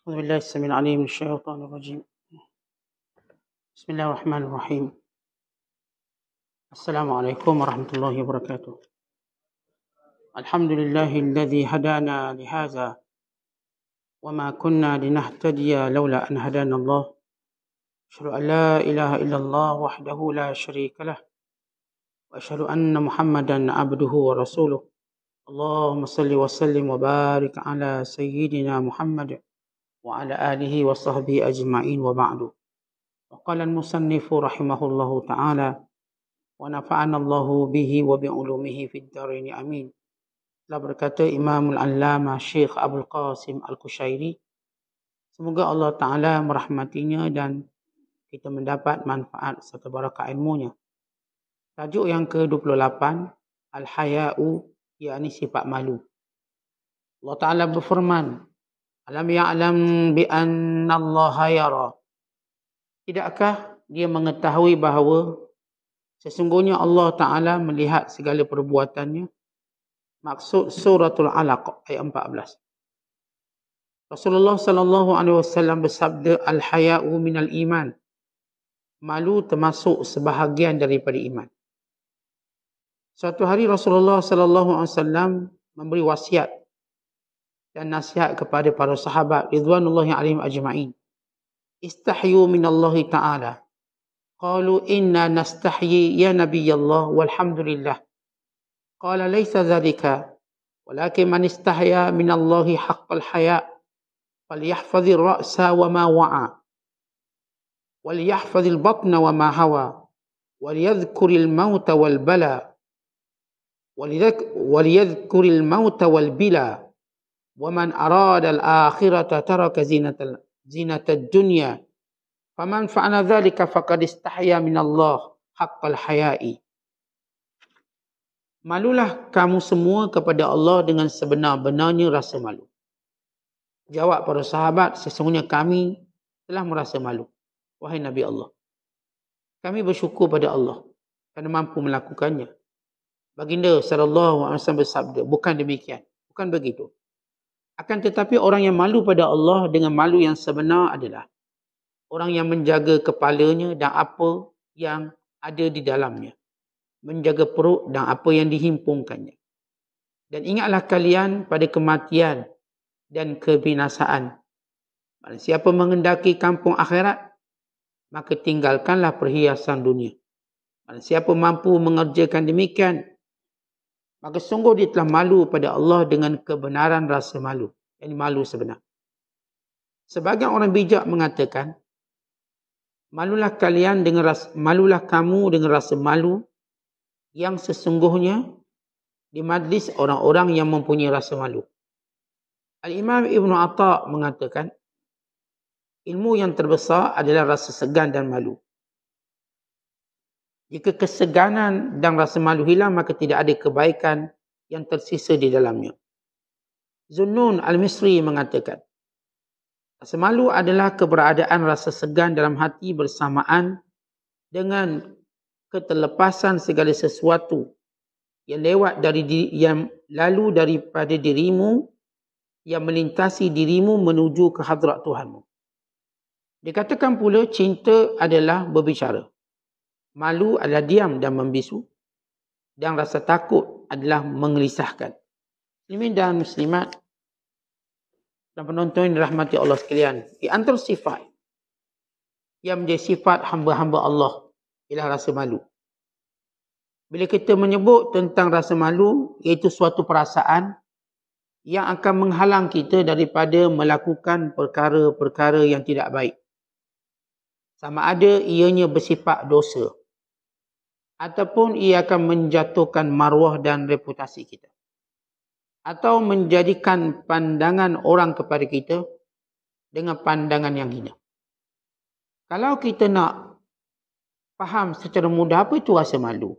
أعوذ بالله السميع العليم من الشيطان الرجيم. بسم الله الرحمن الرحيم. السلام عليكم ورحمة الله وبركاته. الحمد لله الذي هدانا لهذا وما كنا لنهتدي لولا أن هدانا الله. أشهد أن لا إله إلا الله وحده لا شريك له وأشهد أن محمدا عبده ورسوله. اللهم صل وسلم وبارك على سيدنا محمد وعلى آله وصحبه أجمعين وبعد. وقال المصنف رحمه الله تعالى ونفعنا الله به وبعلومه في الدارين آمين. Telah berkata Imamul Allama Syekh Abdul Qasim Al-Qushairi, semoga Allah Ta'ala merahmatinya dan kita mendapat manfaat serta barakah ilmunya. Tajuk yang ke-28, Al-Haya'u, yakni sifat malu. Allah Ta'ala berfirman, Alam ya'lam bi'anna Allah yara. Tidakkah dia mengetahui bahawa sesungguhnya Allah Ta'ala melihat segala perbuatannya? Maksud suratul Alaq ayat 14. Rasulullah sallallahu alaihi wasallam bersabda, Al-haya'u minal iman. Malu termasuk sebahagian daripada iman. Suatu hari Rasulullah sallallahu alaihi wasallam memberi wasiat dan nasihat kepada para sahabat ridwanullahi alaihim ajma'in. Istahyu minallahi ta'ala. Qalu inna nastahyi ya nabiyallah walhamdulillah. Qala laysa dhalika walakin man istahya minallahi haqqal haya falyahfazir ra'sa wa ma wa'a walyahfazil batna wa ma hawa waliyadhkuril mauta wal bala waliyadhkuril mauta wal bila wa man arada al-akhirata taraka zinatad dunya faman fa'ala dhalika faqad istahya minallah haqqal haya'i. Malulah kamu semua kepada Allah dengan sebenar-benarnya rasa malu. Jawab para sahabat, sesungguhnya kami telah merasa malu. Wahai Nabi Allah, kami bersyukur pada Allah kerana mampu melakukannya. Baginda sallallahu alaihi wasallam bersabda, bukan demikian, bukan begitu. Akan tetapi orang yang malu pada Allah dengan malu yang sebenar adalah orang yang menjaga kepalanya dan apa yang ada di dalamnya, menjaga perut dan apa yang dihimpunkannya. Dan ingatlah kalian pada kematian dan kebinasaan. Barang siapa menghendaki kampung akhirat, maka tinggalkanlah perhiasan dunia. Barang siapa mampu mengerjakan demikian, maka sungguh dia telah malu pada Allah dengan kebenaran rasa malu. Yang malu sebenar. Sebagian orang bijak mengatakan, malulah kamu dengan rasa malu yang sesungguhnya di majlis orang-orang yang mempunyai rasa malu. Al-Imam Ibn Atta mengatakan, ilmu yang terbesar adalah rasa segan dan malu. Jika keseganan dan rasa malu hilang, maka tidak ada kebaikan yang tersisa di dalamnya. Zunnun Al-Misri mengatakan, rasa malu adalah keberadaan rasa segan dalam hati bersamaan dengan keterlepasan segala sesuatu yang yang lalu daripada dirimu, yang melintasi dirimu menuju ke hadrat Tuhanmu. Dikatakan pula cinta adalah berbicara, malu adalah diam dan membisu, dan rasa takut adalah mengelisahkan. Muslimin dan muslimat dan penonton yang dirahmati Allah sekalian, di antara sifat yang menjadi sifat hamba-hamba Allah ialah rasa malu. Bila kita menyebut tentang rasa malu, iaitu suatu perasaan yang akan menghalang kita daripada melakukan perkara-perkara yang tidak baik. Sama ada ianya bersifat dosa, ataupun ia akan menjatuhkan maruah dan reputasi kita, atau menjadikan pandangan orang kepada kita dengan pandangan yang hina. Kalau kita nak faham secara mudah apa itu rasa malu,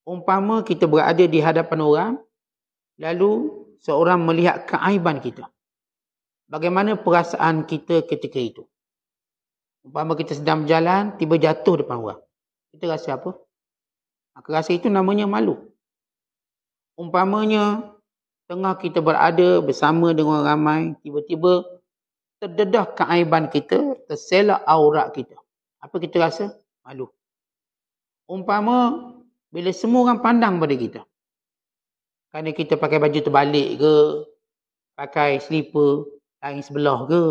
umpama kita berada di hadapan orang, lalu seorang melihat keaiban kita. Bagaimana perasaan kita ketika itu? Umpama kita sedang berjalan, tiba jatuh depan orang. Kita rasa apa? Maka rasa itu namanya malu. Umpamanya tengah kita berada bersama dengan orang ramai, tiba-tiba terdedah keaiban kita, terselak aurat kita. Apa kita rasa? Malu. Umpama bila semua orang pandang pada kita, kerana kita pakai baju terbalik ke, pakai slipper lain sebelah ke,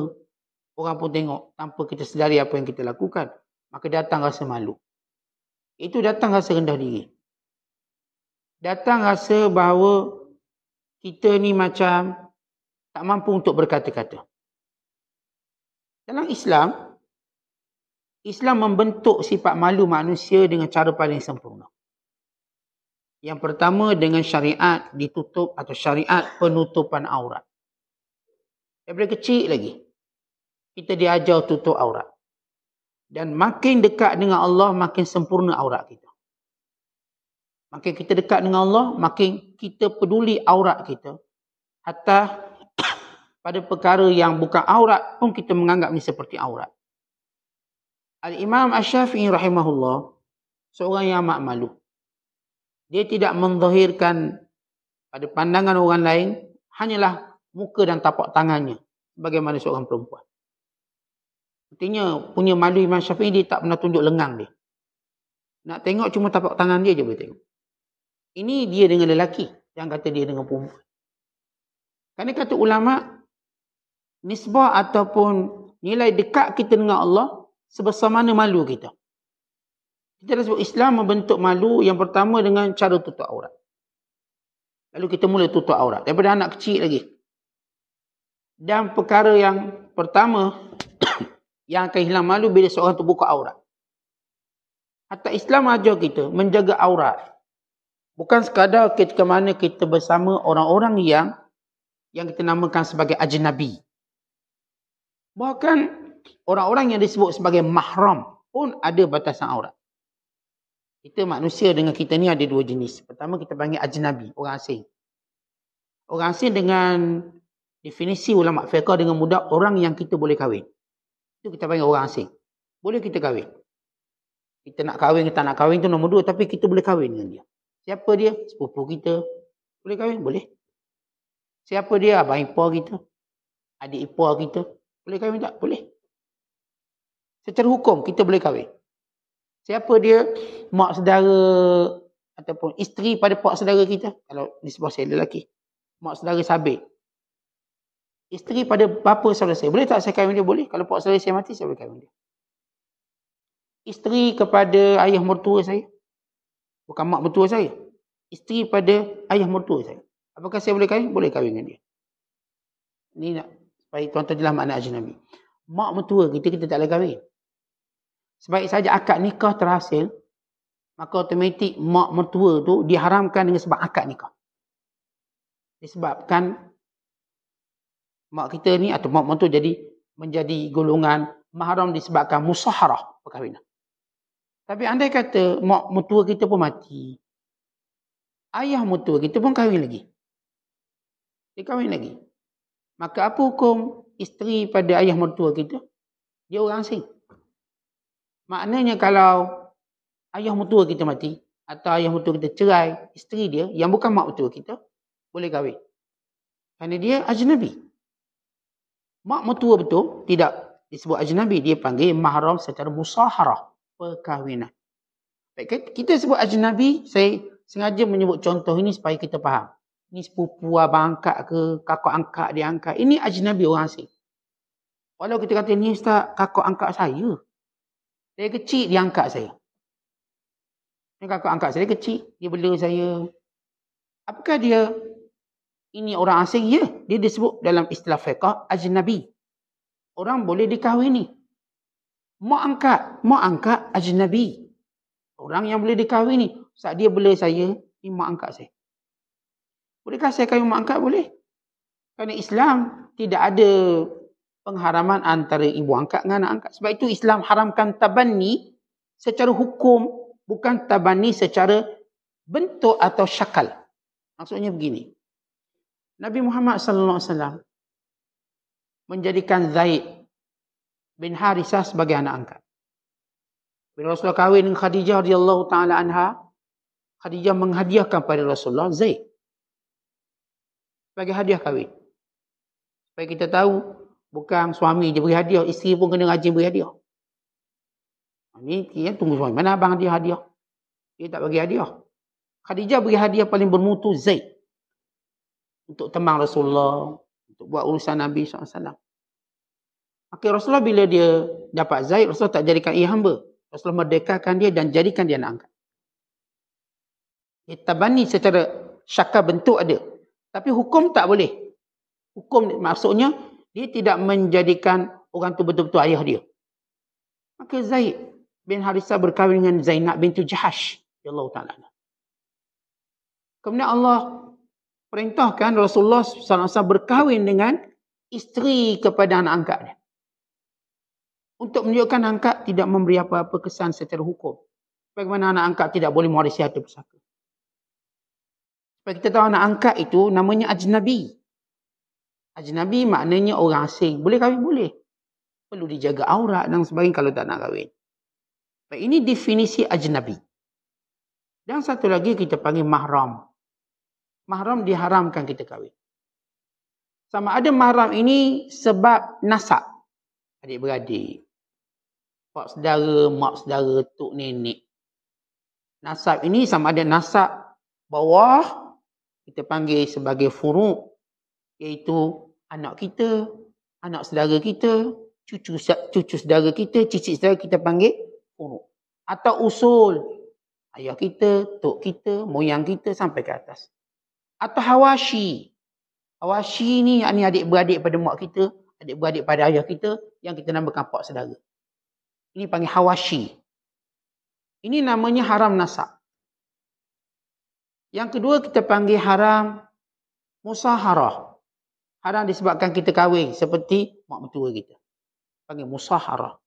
orang pun tengok tanpa kita sedari apa yang kita lakukan, maka datang rasa malu. Itu datang rasa rendah diri. Datang rasa bahawa kita ni macam tak mampu untuk berkata-kata. Dalam Islam, Islam membentuk sifat malu manusia dengan cara paling sempurna. Yang pertama dengan syariat ditutup atau syariat penutupan aurat. Daripada kecil lagi, kita diajar tutup aurat. Dan makin dekat dengan Allah, makin sempurna aurat kita. Makin kita dekat dengan Allah, makin kita peduli aurat kita. Hatta pada perkara yang bukan aurat pun kita menganggap ini seperti aurat. Al-Imam Asy-Syafi'i rahimahullah, seorang yang amat malu. Dia tidak menzahirkan pada pandangan orang lain, hanyalah muka dan tapak tangannya, bagaimana seorang perempuan. Artinya, punya malu Imam Syafi'i, dia tak pernah tunjuk lengang dia. Nak tengok cuma tapak tangan dia je boleh tengok. Ini dia dengan lelaki, jangan kata dia dengan perempuan. Kerana kata ulama, nisbah ataupun nilai dekat kita dengan Allah sebesar mana malu kita. Kita dah sebut Islam membentuk malu yang pertama dengan cara tutup aurat. Lalu kita mula tutup aurat daripada anak kecil lagi. Dan perkara yang pertama yang akan hilang malu bila seorang tu buka aurat. Hatta Islam ajar kita menjaga aurat. Bukan sekadar ketika mana kita bersama orang-orang yang kita namakan sebagai ajnabi. Bahkan orang-orang yang disebut sebagai mahram pun ada batasan aurat. Kita manusia dengan kita ni ada dua jenis. Pertama kita panggil ajnabi, orang asing. Orang asing dengan definisi ulama fiqh dengan mudah, orang yang kita boleh kahwin. Itu kita panggil orang asing. Boleh kita kahwin. Kita nak kahwin, kita nak kahwin tu nombor dua, tapi kita boleh kahwin dengan dia. Siapa dia? Sepupu kita. Boleh kahwin? Boleh. Siapa dia? Abang ipar kita. Adik ipar kita. Boleh kahwin tak? Boleh. Secara hukum kita boleh kahwin. Siapa dia? Mak saudara ataupun isteri pada pak saudara kita. Kalau nisbah saya lelaki. Mak saudara sabit. Isteri pada bapa saudara saya. Boleh tak saya kahwin dia? Boleh. Kalau pak saudara saya mati, saya boleh kahwin dia. Isteri kepada ayah mertua saya. Bukan mak mertua saya. Isteri pada ayah mertua saya. Apakah saya boleh kahwin? Boleh kahwin dengan dia. Ini nak supaya tuan-tuan jelas makna ajnabi. Mak mertua kita tak boleh kahwin. Sebaik saja akad nikah terhasil, maka automatik mak mertua tu diharamkan dengan sebab akad nikah. Disebabkan mak kita ni atau mak mertua menjadi golongan mahram disebabkan musaharah perkahwinan. Tapi andai kata mak mertua kita pun mati, ayah mertua kita pun kahwin lagi. Dia kahwin lagi. Maka apa hukum isteri pada ayah mertua kita? Dia orang asing. Maknanya kalau ayah mertua kita mati atau ayah mertua kita cerai, isteri dia yang bukan mak mertua kita boleh kahwin. Kerana dia ajnabi. Mak mertua betul tidak disebut ajnabi, dia panggil mahram secara musaharah, perkahwinan. Baik, kita sebut ajnabi, saya sengaja menyebut contoh ini supaya kita faham. Ini sepupu abang angkat ke, kakak angkat dia angkat. Ini ajnabi, orang asing. Walau kita kata ni ustaz, kakak angkat saya. Saya kecil, dia angkat saya. Ini kakak angkat saya kecil, dia bela saya. Apakah dia ini orang asing? Ya, dia disebut dalam istilah fiqh ajnabi. Orang boleh dikahwini. Mak angkat ajnabi. Orang yang boleh dikahwini. Saat dia bela saya, ini mak angkat saya. Bolehkah saya kahwin mak angkat? Boleh. Kerana Islam tidak ada pengharaman antara ibu angkat dengan anak angkat. Sebab itu Islam haramkan tabanni secara hukum, bukan tabanni secara bentuk atau syakal. Maksudnya begini. Nabi Muhammad SAW menjadikan Zaid bin Harisah sebagai anak angkat. Bila Rasulullah kahwin dengan Khadijah radhiyallahu taala anha, Khadijah menghadiahkan pada Rasulullah Zaid sebagai hadiah kahwin. Supaya kita tahu Bukan suami je beri hadiah, isteri pun kena rajin beri hadiah. Ni dia tunggu suami. Mana abang dia hadiah? Dia tak bagi hadiah. Khadijah beri hadiah paling bermutu Zaid. Untuk temang Rasulullah. Untuk buat urusan Nabi SAW. Maka Rasulullah bila dia dapat Zaid, Rasulullah tak jadikan ia hamba. Rasulullah merdekakan dia dan jadikan dia anak angkat. Dia tabani secara syakal bentuk ada. Tapi hukum tak boleh. Hukum maksudnya, dia tidak menjadikan orang tu betul-betul ayah dia. Maka Zaid bin Harithah berkahwin dengan Zainab bintu Jahash. Allah Ta'ala. Kemudian Allah perintahkan Rasulullah SAW berkahwin dengan isteri kepada anak angkat dia. Untuk menunjukkan angkat tidak memberi apa-apa kesan secara hukum. Bagaimana anak angkat tidak boleh mewarisi harta pusaka. Supaya kita tahu anak angkat itu namanya ajnabi. Ajnabi maknanya orang asing. Boleh kahwin? Boleh. Perlu dijaga aurat dan sebagainya kalau tak nak kahwin. Baik, ini definisi ajnabi. Dan satu lagi kita panggil mahram. Mahram diharamkan kita kahwin. Sama ada mahram ini sebab nasab. Adik-beradik. Pak saudara, mak saudara, tok nenek. Nasab ini sama ada nasab bawah. Kita panggil sebagai furu'. Iaitu anak kita, anak saudara kita, cucu saudara kita, cicit saudara kita panggil furu'. Atau usul. Ayah kita, tok kita, moyang kita sampai ke atas. Atau hawashi. Hawashi ni adik-beradik pada mak kita, adik-beradik pada ayah kita yang kita namakan pak saudara. Ini panggil hawashi. Ini namanya haram nasab. Yang kedua kita panggil haram musaharah. Haram disebabkan kita kahwin seperti mak mertua kita. Panggil musaharah.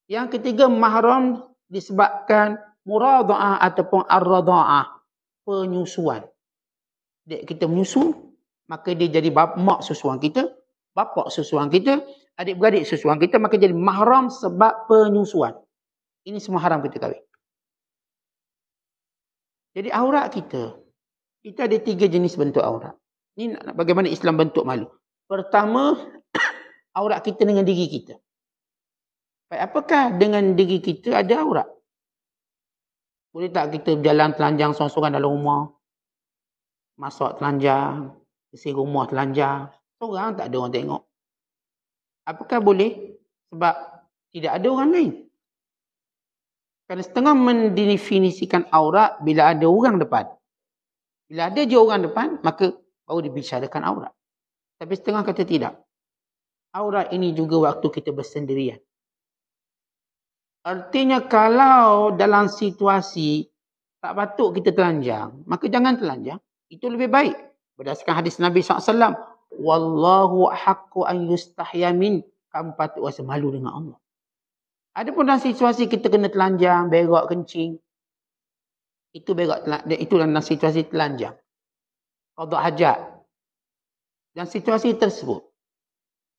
Yang ketiga mahram disebabkan muradha'ah ataupun ar-radha'ah, penyusuan. Dek kita menyusu, maka dia jadi mak susuan kita, bapak susuan kita, adik-beradik susuan kita, maka jadi mahram sebab penyusuan. Ini semua haram kita kahwin. Jadi aurat kita ada 3 jenis bentuk aurat. Ini bagaimana Islam bentuk malu. Pertama, aurat kita dengan diri kita. Baik, apakah dengan diri kita ada aurat? Boleh tak kita berjalan telanjang sorang-sorang dalam rumah? Masak telanjang, isi rumah telanjang. Seorang tak ada orang tengok. Apakah boleh? Sebab tidak ada orang lain. Kerana setengah mendefinisikan aurat bila ada orang depan. Bila ada je orang depan, maka baru dibicarakan aurat. Tapi setengah kata tidak. Aurat ini juga waktu kita bersendirian. Artinya kalau dalam situasi tak patut kita telanjang, maka jangan telanjang. Itu lebih baik. Berdasarkan hadis Nabi SAW. Wallahu haqqu an yustahya min. Kamu patut rasa malu dengan Allah. Adapun dalam situasi kita kena telanjang, berak, kencing. Itu dalam situasi telanjang. Qada hajat. Dan situasi tersebut.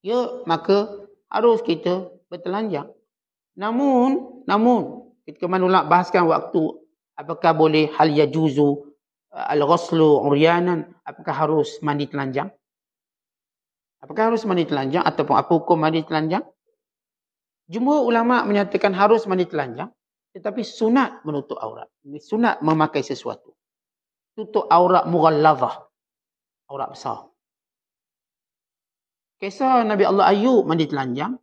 Ya, maka harus kita bertelanjang. Namun ketika ulama bahaskan waktu apakah boleh hal yajuzu al-ghuslu uryanan, apakah harus mandi telanjang? Apakah harus mandi telanjang ataupun apa hukum mandi telanjang? Jumhur ulama menyatakan harus mandi telanjang, tetapi sunat menutup aurat. Sunat memakai sesuatu. Tutup aurat mughallazah. Aurat besar. Kisah Nabi Allah Ayub mandi telanjang.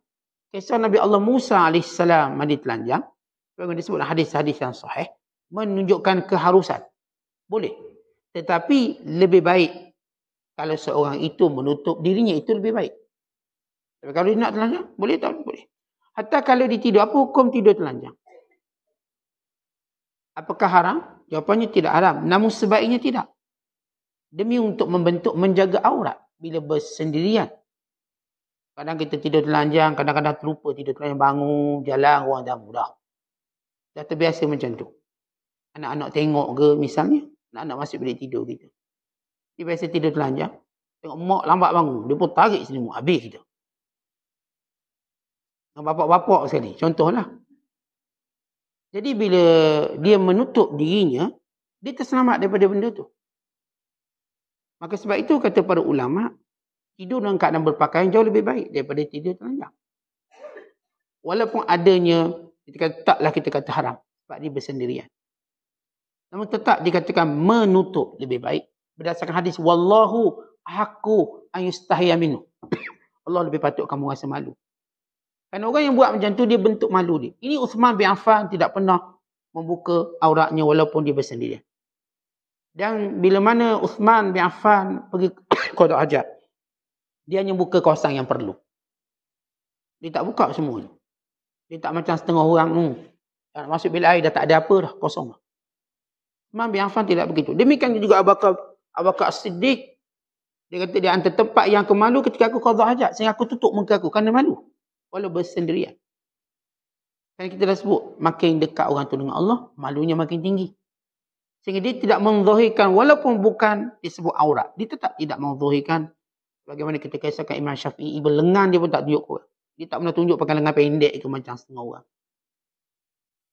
Kisah Nabi Allah Musa AS mandi telanjang. Yang disebut hadis-hadis yang sahih. Menunjukkan keharusan. Boleh. Tetapi lebih baik. Kalau seorang itu menutup dirinya, itu lebih baik. Tapi kalau dia nak telanjang, boleh tak? Boleh. Hatta kalau dia tidur, apa hukum tidur telanjang? Apakah haram? Jawapannya tidak haram. Namun sebaiknya tidak. Demi untuk menjaga aurat bila bersendirian. Kadang kita tidur telanjang, kadang-kadang terlupa tidur telanjang, bangun, jalan, orang dah mudah. Dah terbiasa macam tu. Anak-anak tengok ke misalnya, anak-anak masuk bilik tidur kita. Dia biasa tidur telanjang, tengok mak lambat bangun, dia pun tarik selimut, habis kita. Dengan bapak-bapak sekali, contohlah. Jadi bila dia menutup dirinya, dia terselamat daripada benda tu. Maka sebab itu kata para ulama, Tidur dalam keadaan berpakaian jauh lebih baik daripada tidur telanjang. Walaupun adanya, taklah kita kata haram. Sebab dia bersendirian. Namun tetap dikatakan menutup lebih baik. Berdasarkan hadis, Wallahu haqqu ayustahya minhu. Allah lebih patut kamu rasa malu. Kerana orang yang buat macam tu, dia bentuk malu dia. Ini Uthman bin Affan tidak pernah membuka auratnya walaupun dia bersendirian. Dan bila mana Uthman bin Affan pergi qada hajat, dia hanya buka kawasan yang perlu. Dia tak buka semua. Dia tak macam setengah orang masuk bilik air dah tak ada apa dah, kosong. Uthman bin Affan tidak begitu. Demikian juga Abu Bakar As-Siddiq. Dia kata dia antara tempat yang aku malu ketika aku qada hajat, sehingga aku tutup muka aku kerana malu. Walau bersendirian. Kan kita dah sebut, makin dekat orang tu dengan Allah, malunya makin tinggi. Sehingga dia tidak menzahirkan, walaupun bukan disebut aurat, dia tetap tidak menzahirkan. Bagaimana kita kisahkan Imam Syafi'i, berlengan dia pun tak tunjuk orang. Dia tak pernah tunjuk pakai lengan pendek ke macam setengah orang.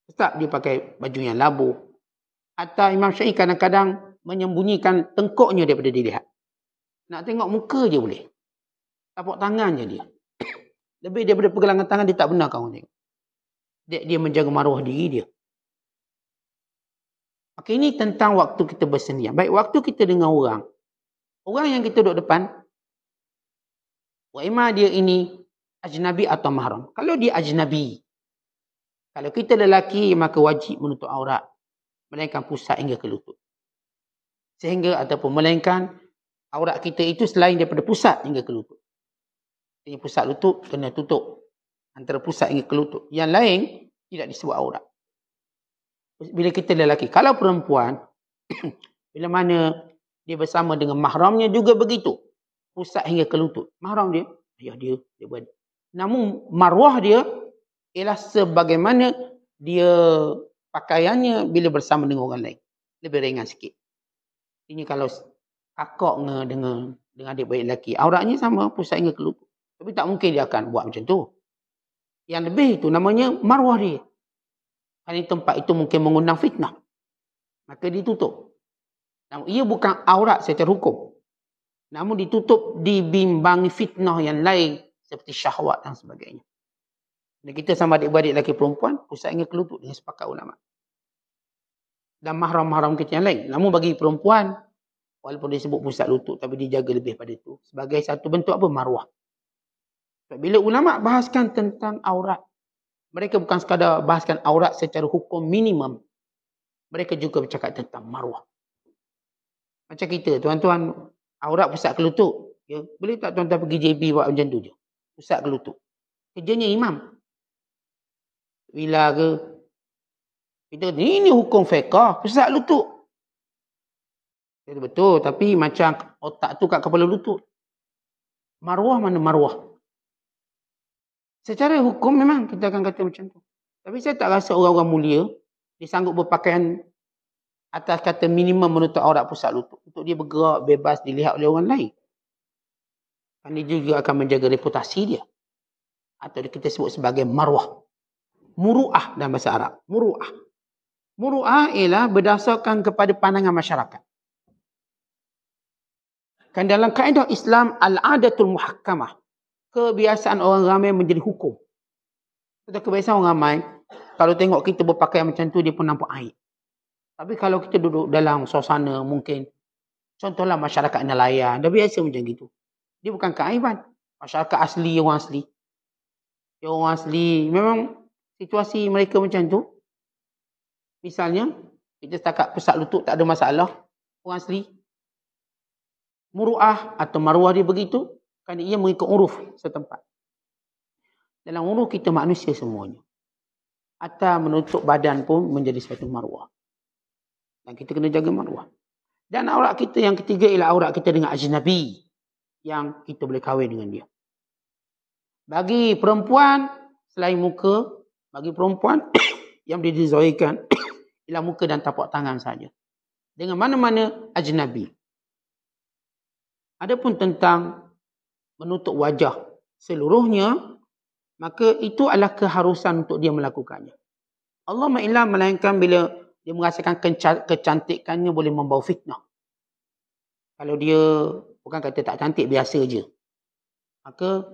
Tetap dia pakai baju yang labuh. Atau Imam Syafi'i kadang-kadang menyembunyikan tengkuknya daripada dilihat. Nak tengok muka je boleh. Tapak tangan je dia. Lebih daripada pergelangan tangan dia tak benar kau tengok. Dia menjaga maruah diri dia. Maka ini tentang waktu kita bersendirian. Baik, waktu kita dengan orang. Orang yang kita duduk depan. Wa imma dia ini ajnabi atau mahram. Kalau dia ajnabi. Kalau kita lelaki, maka wajib menutup aurat. Melainkan pusat hingga ke lutut. Sehingga ataupun melainkan aurat kita itu selain daripada pusat hingga ke lutut. Ini pusat lutut kena tutup. Antara pusat hingga ke lutut. Yang lain tidak disebut aurat. Bila kita lelaki. Kalau perempuan, bila mana dia bersama dengan mahramnya juga begitu. Pusat hingga ke lutut. Mahram dia, ayah dia buat. Namun marwah dia ialah sebagaimana dia pakaiannya bila bersama dengan orang lain. Lebih ringan sikit. Ini kalau kakak dengan adik-beradik lelaki. Auratnya sama, pusat hingga ke lutut. Tapi tak mungkin dia akan buat macam tu. Yang lebih itu namanya marwah dia. Kerana tempat itu mungkin mengundang fitnah. Maka ditutup. Namun ia bukan aurat secara hukum. Namun ditutup dibimbangi fitnah yang lain. Seperti syahwat dan sebagainya. Dan kita sama adik-beradik lelaki perempuan. Pusat hingga ke lutut dengan sepakat ulama. Dan mahram-mahram kita yang lain. Namun bagi perempuan. Walaupun dia sebut pusat lutut. Tapi dia jaga lebih pada itu. Sebagai satu bentuk apa? Marwah. Bila ulama bahaskan tentang aurat, mereka bukan sekadar bahaskan aurat secara hukum minimum. Mereka juga bercakap tentang marwah. Macam kita, tuan-tuan, aurat pusat ke lutut. Ya, boleh tak tuan-tuan pergi JB buat macam tu je? Pusat ke lutut. Kerjanya imam. Bila ke, kita kata, ini hukum fiqah, pusat lutut. Itu betul, tapi macam otak tu kat kepala lutut. Marwah mana marwah? Secara hukum memang kita akan kata macam tu. Tapi saya tak rasa orang-orang mulia dia sanggup berpakaian atas kata minimum menutup aurat pusat lutut. Untuk dia bergerak bebas dilihat oleh orang lain. Dan dia juga akan menjaga reputasi dia. Atau kita sebut sebagai marwah. Muru'ah dalam bahasa Arab. Muru'ah. Muru'ah ialah berdasarkan kepada pandangan masyarakat. Kan dalam kaedah Islam al-adatul muhakkamah. Kebiasaan orang ramai menjadi hukum. Kebiasaan orang ramai, kalau tengok kita berpakaian macam tu, dia pun nampak aib. Tapi kalau kita duduk dalam suasana mungkin, contohlah masyarakat nelayan, dah biasa macam gitu. Dia bukan keaiban. Masyarakat asli, orang asli. Orang asli, memang situasi mereka macam tu. Misalnya, kita setakat pusat lutut tak ada masalah. Orang asli. Muru'ah atau marwah dia begitu. Kerana ia mengikut uruf setempat. Dalam uruf kita manusia semuanya. Atau menutup badan pun menjadi suatu marwah. Dan kita kena jaga marwah. Dan aurat kita yang ketiga ialah aurat kita dengan ajnabi. Yang kita boleh kahwin dengan dia. Bagi perempuan, selain muka, bagi perempuan yang boleh dizahirkan ialah muka dan tapak tangan saja. Dengan mana-mana ajnabi. Adapun tentang menutup wajah seluruhnya, maka itu adalah keharusan untuk dia melakukannya. Allah ma'illah melainkan bila dia merasakan kecantikannya boleh membawa fitnah. Kalau dia bukan kata tak cantik, biasa je. maka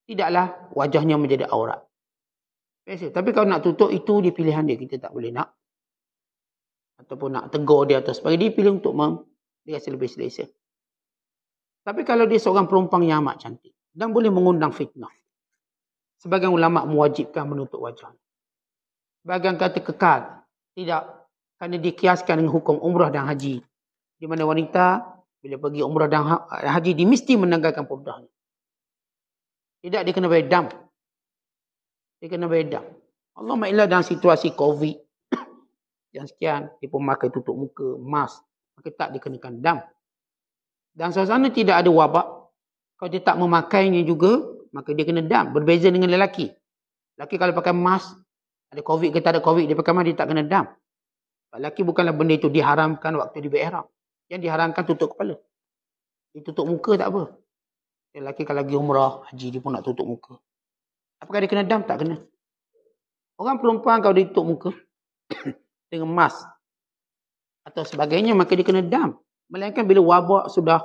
tidaklah wajahnya menjadi aurat. Biasa. Tapi kalau nak tutup, itu di pilihan dia. Kita tak boleh nak. Ataupun nak tegur dia atau sebagainya. Dia pilih untuk dia rasa lebih selesa. Tapi kalau dia seorang perempuan yang amat cantik dan boleh mengundang fitnah, sebagian ulama mewajibkan menutup wajah. Sebagian kata kekal. Tidak. Kerana dikiaskan dengan hukum umrah dan haji. Di mana wanita bila pergi umrah dan haji, dia mesti menanggalkan purdahnya. Tidak, dia kena bayar dam. Dia kena bayar dam. Allahumma illa dalam situasi COVID yang sekian, dia pun pakai tutup muka, mask, maka tak dikenakan dam. Dan suasana tidak ada wabak, kalau dia tak memakainya juga, maka dia kena dam. Berbeza dengan lelaki. Lelaki kalau pakai mask, ada COVID ke tak ada COVID, dia pakai mask, dia tak kena dam. Lelaki bukanlah benda itu diharamkan waktu dia berihram. Yang diharamkan tutup kepala. Dia tutup muka tak apa. Lelaki kalau lagi umrah, haji, dia pun nak tutup muka. Apakah dia kena dam? Tak kena. Orang perempuan kalau dia tutup muka dengan mask atau sebagainya, maka dia kena dam. Melainkan bila wabak sudah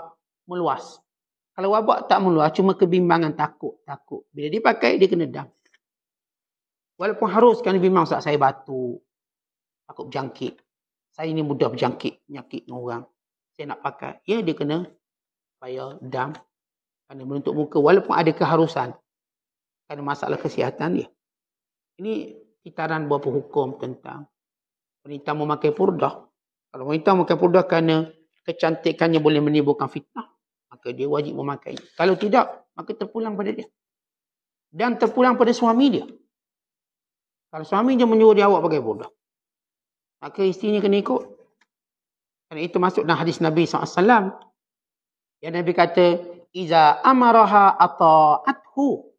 meluas. Kalau wabak tak meluas, cuma kebimbangan, takut. Bila dia pakai, dia kena dam. Walaupun harus, kerana bimbang, saya batuk, takut berjangkit. Saya ni mudah berjangkit penyakit dengan orang. Saya nak pakai. Ya, dia kena bayar dam. Kerana menutup muka. Walaupun ada keharusan. Kerana masalah kesihatan dia. Ini kitaran beberapa hukum tentang wanita memakai purdah. Kalau wanita memakai purdah kerana kecantikannya boleh menimbulkan fitnah, maka dia wajib memakai. Kalau tidak, maka terpulang pada dia. Dan terpulang pada suami dia. Kalau suami dia menyuruh dia awak pakai purdah, maka isterinya kena ikut. Kerana itu masuk dalam hadis Nabi SAW. Yang Nabi kata, Iza amaraha ata'athu.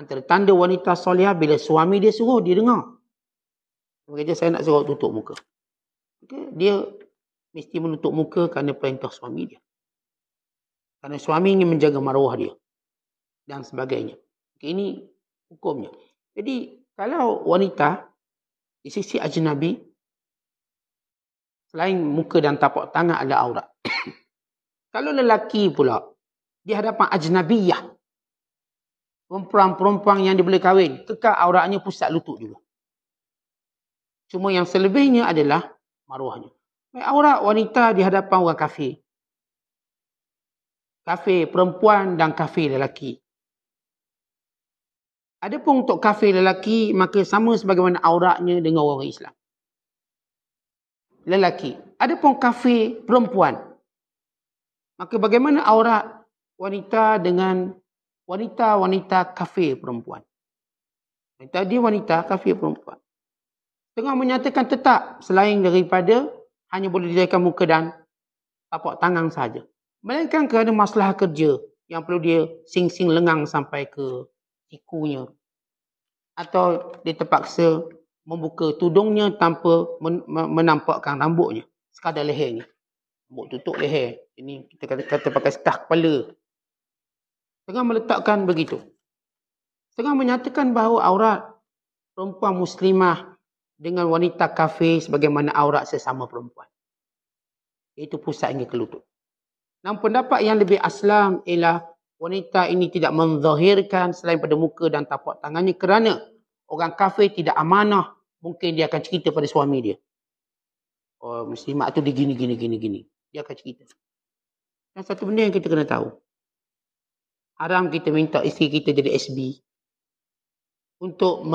Antara tanda wanita solihah, bila suami dia suruh, dia dengar. Dia saya nak suruh tutup muka. Okay? Dia mesti menutup muka kerana perintah suami dia. Kerana suami ingin menjaga maruah dia. Dan sebagainya. Okay, ini hukumnya. Jadi, kalau wanita, di sisi ajnabi, selain muka dan tapak tangan ada aurat. Kalau lelaki pula, di hadapan ajnabiyah, perempuan-perempuan yang dia boleh kahwin, kekal auratnya pusat lutut juga. Cuma yang selebihnya adalah maruahnya. Aurat wanita di hadapan orang kafir. Kafir perempuan dan kafir lelaki. Adapun untuk kafir lelaki, maka sama sebagaimana auratnya dengan orang Islam. Lelaki. Adapun kafir perempuan, maka bagaimana aurat wanita dengan wanita kafir perempuan. Tadi wanita kafir perempuan. Tengah menyatakan tetap selain daripada hanya boleh dilihatkan muka dan tapak tangan saja. Melainkan kerana masalah kerja yang perlu dia sing-sing lengang sampai ke sikunya. Atau dia terpaksa membuka tudungnya tanpa menampakkan rambutnya. Sekadar lehernya. Rambut tutup leher. Ini kita kata pakai setah kepala. Tengah meletakkan begitu. Tengah menyatakan bahawa aurat perempuan muslimah dengan wanita kafir sebagaimana aurat sesama perempuan. Itu pusat hingga ke lutut. Namun pendapat yang lebih aslam ialah wanita ini tidak menzahirkan selain pada muka dan tapak tangannya kerana orang kafir tidak amanah. Mungkin dia akan cerita pada suami dia. Oh, muslimat tu dia gini. Dia akan cerita. Dan satu benda yang kita kena tahu. Haram kita minta isteri kita jadi SB. Untuk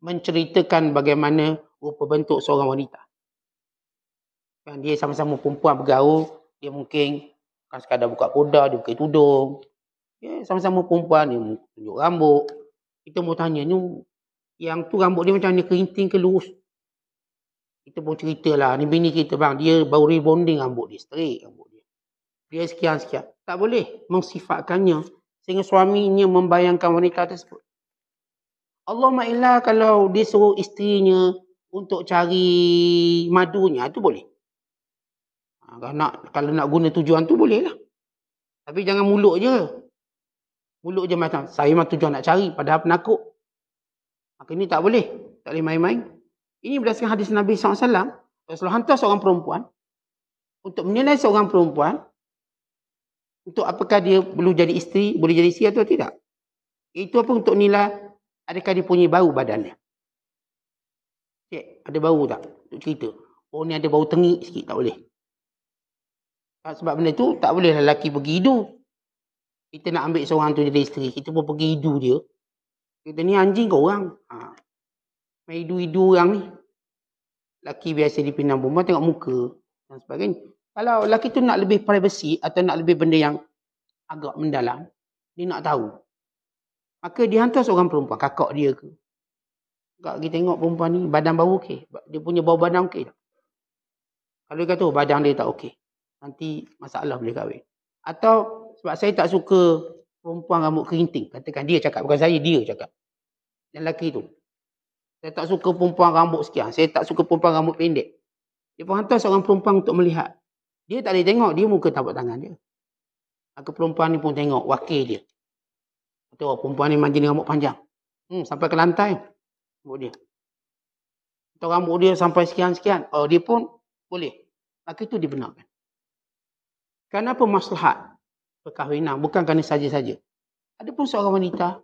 menceritakan bagaimana rupa bentuk seorang wanita. Kan dia sama-sama perempuan bergaul, dia mungkin kan sekadar buka koda, dia buka tudung. Ya, sama-sama perempuan, dia tunjuk rambut. Kita mau tanya, ni yang tu rambut dia macam ni, kerinting ke lurus? Kita pun ceritalah, ni bini kita bang, dia baru rebonding rambut dia, straight rambut dia. Dia sekian-sekian. Tak boleh mensifatkannya sehingga suaminya membayangkan wanita tersebut. Allahumma illa kalau dia suruh isterinya untuk cari madunya, itu boleh. Kalau nak guna tujuan tu boleh lah. Tapi jangan mulut je. Mulut je macam, saya memang tujuan nak cari, padahal penakut. Maka ini tak boleh. Tak boleh main-main. Ini berdasarkan hadis Nabi SAW. Rasulullah hantar seorang perempuan untuk menilai seorang perempuan Untuk apakah dia perlu jadi isteri, boleh jadi isteri atau tidak. Itu apa untuk nilai adakah dia punya bau badannya. Cik, ada bau tak? Untuk cerita. Oh ni ada bau tengik sikit, tak boleh. Sebab benda tu tak boleh lelaki pergi hidu. Kita nak ambil seorang tu jadi isteri, kita pun pergi hidu dia. Kita ni anjing ke orang? Main hidu-hidu orang ni. Lelaki biasa dipinang perempuan tengok muka dan sebagainya. Kalau lelaki tu nak lebih privacy atau nak lebih benda yang agak mendalam, dia nak tahu. Maka dia hantar seorang perempuan, kakak dia ke. Kak, kita tengok perempuan ni, badan bau okey. Dia punya bau badan okey tak? Kalau dia kata, badan dia tak okey, nanti masalah boleh kahwin. Atau, sebab saya tak suka perempuan rambut kerinting. Katakan dia cakap, bukan saya, dia cakap. Dan lelaki tu. Saya tak suka perempuan rambut sekian. Saya tak suka perempuan rambut pendek. Dia pun hantar seorang perempuan untuk melihat. Dia tak boleh tengok, dia muka tapak tangan dia. Maka perempuan ni pun tengok wakil dia. Atau perempuan ni manjin rambut panjang. Sampai ke lantai. Rambut dia. Atau rambut dia sampai sekian-sekian. Oh, dia pun boleh. Maka itu dibenarkan. Kenapa maslahat perkahwinan? Bukan kerana saja-saja. Ada pun seorang wanita,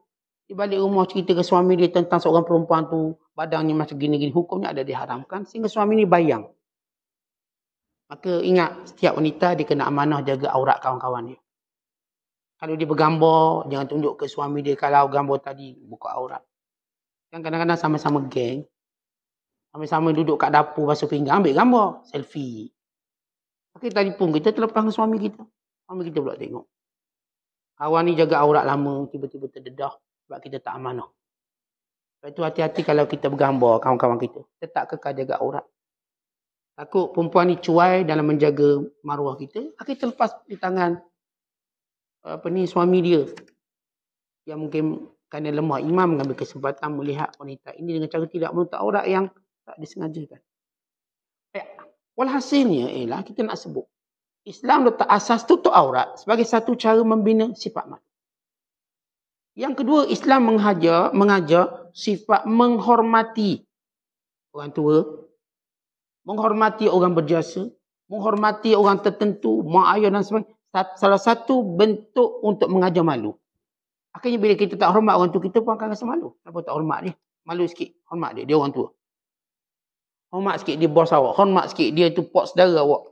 di balik rumah cerita ke suami dia tentang seorang perempuan tu, badannya macam gini-gini, hukumnya ada diharamkan. Sehingga suami ni bayang. Maka ingat, setiap wanita dia kena amanah jaga aurat kawan-kawan dia. Kalau dia bergambar, jangan tunjuk ke suami dia. Kalau gambar tadi, buka aurat. Kan kadang-kadang sama-sama geng. Sama-sama duduk kat dapur, basuh pinggang, ambil gambar. Selfie. Pakai telefon kita, terlepas ke suami kita. Suami kita pula tengok. Kawan ni jaga aurat lama, tiba-tiba terdedah. Sebab kita tak amanah. Sebab itu hati-hati kalau kita bergambar, kawan-kawan kita. Tetap kekal jaga aurat. Takut perempuan ni cuai dalam menjaga maruah kita. Akhirnya terlepas di tangan suami dia. Yang mungkin kerana lemah iman mengambil kesempatan melihat wanita ini dengan cara tidak menutup aurat yang tak disengajakan. Walhasilnya ialah kita nak sebut. Islam letak asas tutup aurat sebagai satu cara membina sifat malu. Yang kedua, Islam mengajar sifat menghormati orang tua, menghormati orang berjasa, menghormati orang tertentu, mak ayah dan sebagainya. Salah satu bentuk untuk mengajar malu. Akhirnya bila kita tak hormat orang tua, kita pun akan rasa malu. Kenapa tak hormat dia? Malu sikit. Hormat dia. Dia orang tua. Hormat sikit dia bos awak. Hormat sikit dia tu pak saudara awak.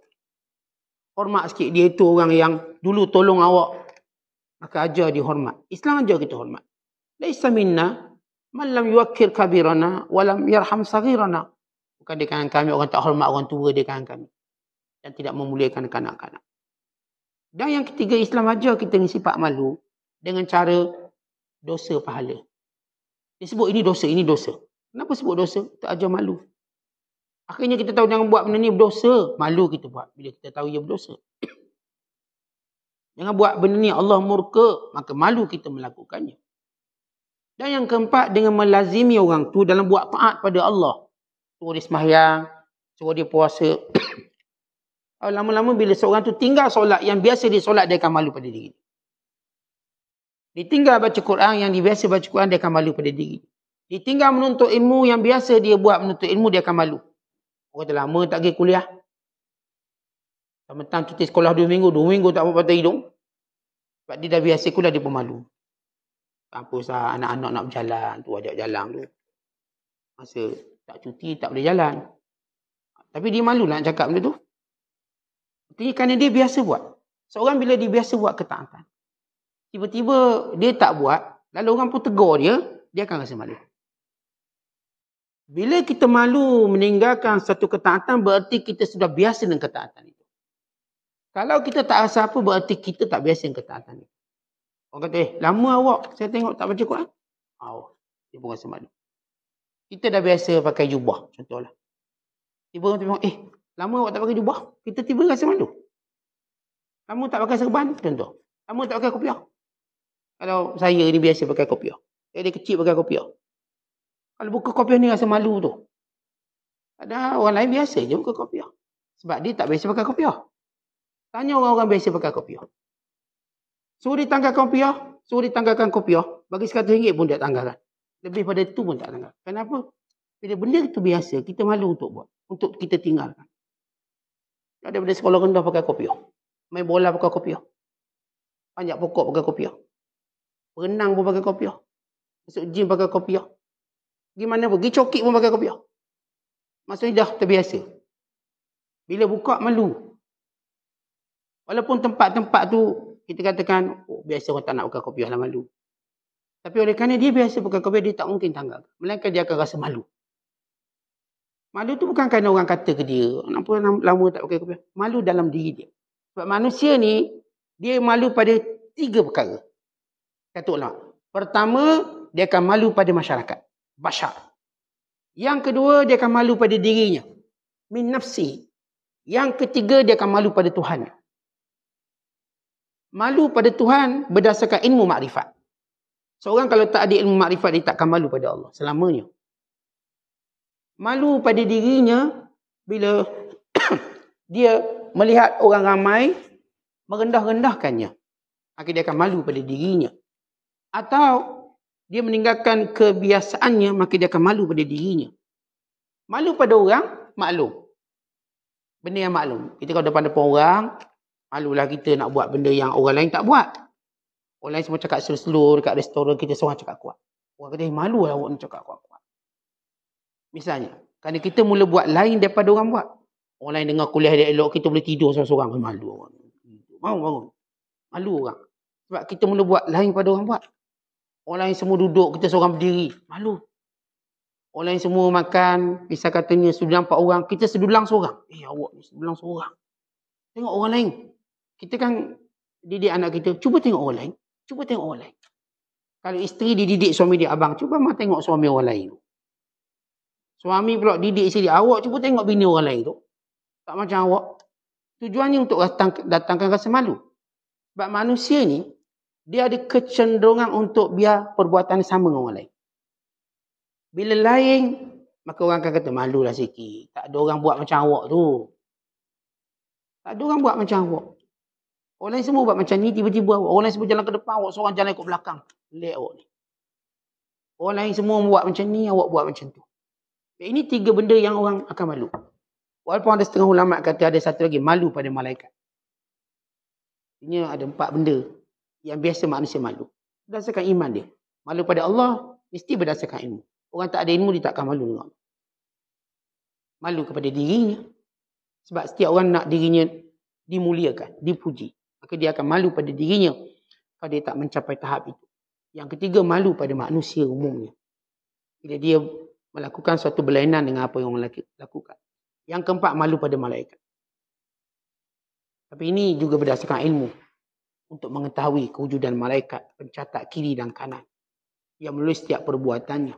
Hormat sikit dia tu orang yang dulu tolong awak. Maka ajar dia hormat. Islam ajar kita hormat. Laisa minna man lam yuwakkir kabirana walam yarham saghirana. Bukan di kalangan kami orang tak hormat orang tua di kalangan kami. Dan tidak memuliakan kanak-kanak. Dan yang ketiga, Islam ajar kita ni sifat malu dengan cara dosa pahala. Dia sebut ini dosa, ini dosa. Kenapa sebut dosa? Kita ajar malu. Akhirnya kita tahu jangan buat benda ni berdosa. Malu kita buat bila kita tahu ia berdosa. Jangan buat benda ni Allah murka. Maka malu kita melakukannya. Dan yang keempat, dengan melazimi orang tu dalam buat taat pada Allah. Suruh dia sembahyang, suruh dia puasa. Lama-lama bila seorang tu tinggal solat yang biasa dia solat, dia akan malu pada diri. Dia tinggal baca Quran yang dia biasa baca Quran, dia akan malu pada diri. Dia tinggal menuntut ilmu yang biasa dia buat menuntut ilmu, dia akan malu. Orang dah lama tak pergi kuliah. Sementara kita sekolah 2 minggu tak patah hidung. Sebab dia dah biasa kuliah, dia pun malu. Kampus anak-anak nak berjalan, tu ajak jalan tu. Masa tak cuti, tak boleh jalan. Tapi dia malu nak cakap benda tu. Artinya kerana dia biasa buat. Seorang bila dia biasa buat ketaatan, tiba-tiba dia tak buat, lalu orang pun tegur dia, dia akan rasa malu. Bila kita malu meninggalkan satu ketaatan, berarti kita sudah biasa dengan ketaatan itu. Kalau kita tak rasa apa, berarti kita tak biasa dengan ketaatan itu. Orang kata, lama awak saya tengok tak baca Quran. Dia pun rasa malu. Kita dah biasa pakai jubah, contohlah. Tiba orang tengok, lama awak tak pakai jubah. Kita tiba rasa malu. Lama tak pakai serban, contoh. Lama tak pakai kopiah. Kalau saya ni biasa pakai kopiah. Saya kecil pakai kopiah. Kalau buka kopiah ni rasa malu tu. Ada orang lain biasa je buka kopiah. Sebab dia tak biasa pakai kopiah. Tanya orang-orang biasa pakai kopiah. Suruh dia tanggalkan kopiah. Bagi RM100 pun dia tanggalkan. Lebih pada itu pun tak tanggal. Kenapa? Bila benda itu biasa, kita malu untuk buat. Untuk kita tinggalkan. Daripada sekolah rendah pakai kopiah. Main bola pakai kopiah. Panjat pokok pakai kopiah. Berenang pun pakai kopiah. Masuk gym pakai kopiah. Gimana pun, pergi cokik pun pakai kopiah. Maksudnya dah terbiasa. Bila buka malu. Walaupun tempat-tempat tu kita katakan biasa orang tak nak pakai kopiah lah, malu. Tapi oleh kerana dia biasa pakai kopiah, dia tak mungkin tanggal. Melainkan dia akan rasa malu. Malu tu bukan kerana orang kata ke dia, kenapa lama tak pakai kopiah. Malu dalam diri dia. Sebab manusia ni, dia malu pada 3 perkara. Kata ulama. Pertama, dia akan malu pada masyarakat. Bashar. Yang kedua, dia akan malu pada dirinya. Min nafsi. Yang ketiga, dia akan malu pada Tuhan. Malu pada Tuhan berdasarkan ilmu makrifat. Seorang kalau tak ada ilmu makrifat, dia tak akan malu pada Allah selamanya. Malu pada dirinya bila dia melihat orang ramai merendah-rendahkannya. Maka dia akan malu pada dirinya. Atau dia meninggalkan kebiasaannya, maka dia akan malu pada dirinya. Malu pada orang, maklum. Benda yang maklum. Kita kalau depan-depan orang, malulah kita nak buat benda yang orang lain tak buat. Orang lain semua cakap slow-slow dekat restoran, kita seorang cakap kuat. Orang kata, malu lah awak ni cakap kuat-kuat. Misalnya, kerana kita mula buat lain daripada orang buat. Orang lain dengar kuliah dia elok, kita boleh tidur seorang-seorang. Malu orang. Bangun. Malu orang. Sebab kita mula buat lain daripada orang buat. Orang lain semua duduk, kita seorang berdiri. Malu. Orang lain semua makan, misal katanya sedulang 4 orang, kita sedulang seorang. Awak ni sedulang seorang. Tengok orang lain. Kita kan didik anak kita, cuba tengok orang lain. Cuba tengok orang lain. Kalau isteri dididik suami dia, abang, cuba mak tengok suami orang lain tu. Suami pula didik isteri dia, awak cuba tengok bini orang lain tu. Tak macam awak. Tujuannya untuk datangkan rasa malu. Sebab manusia ni, dia ada kecenderungan untuk biar perbuatan sama dengan orang lain. Bila lain, maka orang akan kata, malulah sikit. Tak ada orang buat macam awak tu. Tak ada orang buat macam awak. Orang lain semua buat macam ni, tiba-tiba awak. Orang lain semua jalan ke depan, awak seorang jalan ke belakang. Pelik awak ni. Orang lain semua buat macam ni, awak buat macam tu. Ini 3 benda yang orang akan malu. Walaupun ada setengah ulama kata ada satu lagi, malu pada malaikat. Ini ada 4 benda yang biasa manusia malu. Berdasarkan iman dia. Malu pada Allah, mesti berdasarkan ilmu. Orang tak ada ilmu, dia tak akan malu dengan Allah. Malu kepada dirinya. Sebab setiap orang nak dirinya dimuliakan, dipuji. Maka dia akan malu pada dirinya kalau dia tak mencapai tahap itu. Yang ketiga, malu pada manusia umumnya. Bila dia melakukan suatu berlainan dengan apa yang orang lakukan. Yang keempat, malu pada malaikat. Tapi ini juga berdasarkan ilmu. Untuk mengetahui kewujudan malaikat, pencatat kiri dan kanan. Yang menulis setiap perbuatannya.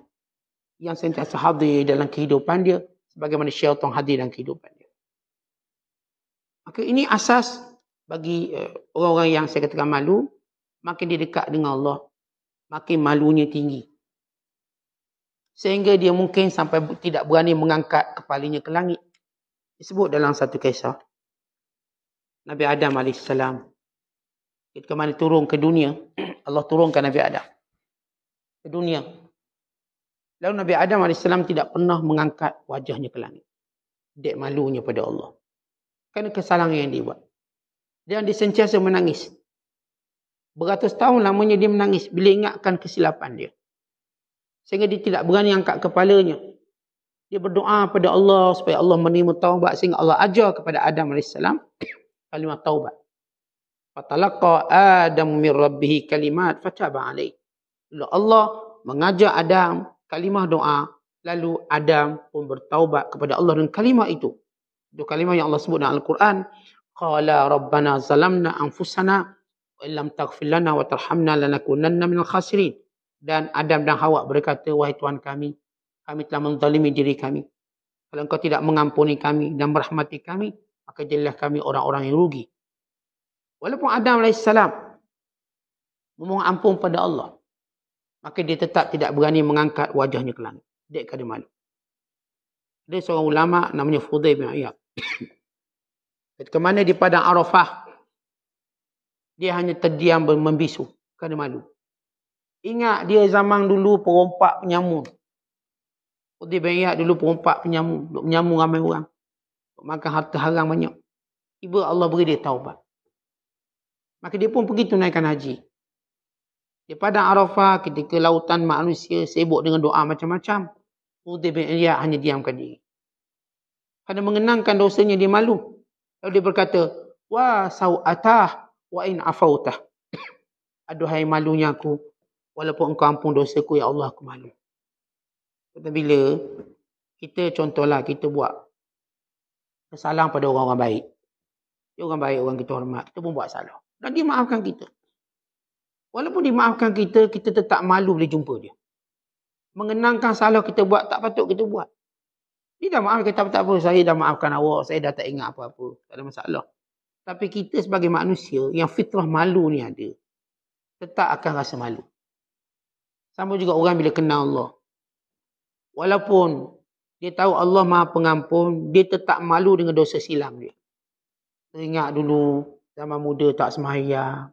Yang sentiasa hadir dalam kehidupan dia. Sebagaimana syaitan hadir dalam kehidupan dia. Maka ini asas bagi orang-orang yang saya katakan malu. Makin dia dekat dengan Allah, makin malunya tinggi. Sehingga dia mungkin sampai tidak berani mengangkat kepalanya ke langit. Disebut dalam satu kisah. Nabi Adam AS. Ketika mana turun ke dunia, Allah turunkan Nabi Adam ke dunia. Lalu Nabi Adam AS tidak pernah mengangkat wajahnya ke langit. Dek malunya pada Allah. Kerana kesalahan yang dia buat. Dan dia sentiasa menangis. Beratus tahun lamanya dia menangis bila ingatkan kesilapan dia. Sehingga dia tidak berani angkat kepalanya. Dia berdoa pada Allah supaya Allah menerima taubat. Sehingga Allah ajar kepada Adam AS kalimat taubat. Fatalaqa Adam min Rabbih kalimat fataba alaih. Lalu Allah mengajar Adam kalimah doa. Lalu Adam pun bertaubat kepada Allah dengan kalimah itu. Itu kalimah yang Allah sebut dalam Al-Quran. Qala Rabbana zalamna anfusana wa illam taghfir lana wa tarhamna lanakunanna minal khasirin. Dan Adam dan Hawa berkata, wahai Tuhan kami telah menzalimi diri kami. Kalau engkau tidak mengampuni kami dan merahmati kami, maka jadilah kami orang-orang yang rugi. Walaupun Adam AS memohon ampun pada Allah, maka dia tetap tidak berani mengangkat wajahnya ke langit. Dia kada malu. Ada seorang ulama namanya Fudail bin Iyad. Ketika mana di padang Arafah, dia hanya terdiam membisu kerana malu. Ingat dia zaman dulu perompak penyamun. Fudail bin Iyad dulu perompak penyamun. Duk menyamun ramai orang. Duk makan harta haram banyak. Tiba Allah beri dia taubat. Maka dia pun pergi tunaikan haji. Di padang Arafah ketika lautan manusia sibuk dengan doa macam-macam, Hudayr bin Iyad hanya diamkan diri. Kerana mengenangkan dosanya dia malu. Lalu dia berkata, wa sawatah wa in afautah. Aduhai malunya aku, walaupun engkau ampun dosaku, ya Allah aku malu. Kata bila kita contohlah kita buat kesalahan pada orang-orang baik. Dia orang baik, orang kita hormat, kita pun buat salah. Dan dia maafkan kita. Walaupun dimaafkan kita, kita tetap malu bila jumpa dia. Mengenangkan salah kita buat, tak patut kita buat. Dia dah maaf, kita tak apa, saya dah maafkan awak, saya dah tak ingat apa-apa, tak ada masalah. Tapi kita sebagai manusia, yang fitrah malu ni ada, tetap akan rasa malu. Sama juga orang bila kenal Allah. Walaupun dia tahu Allah Maha Pengampun, dia tetap malu dengan dosa silam dia. Teringat dulu, zaman muda tak sembahyang.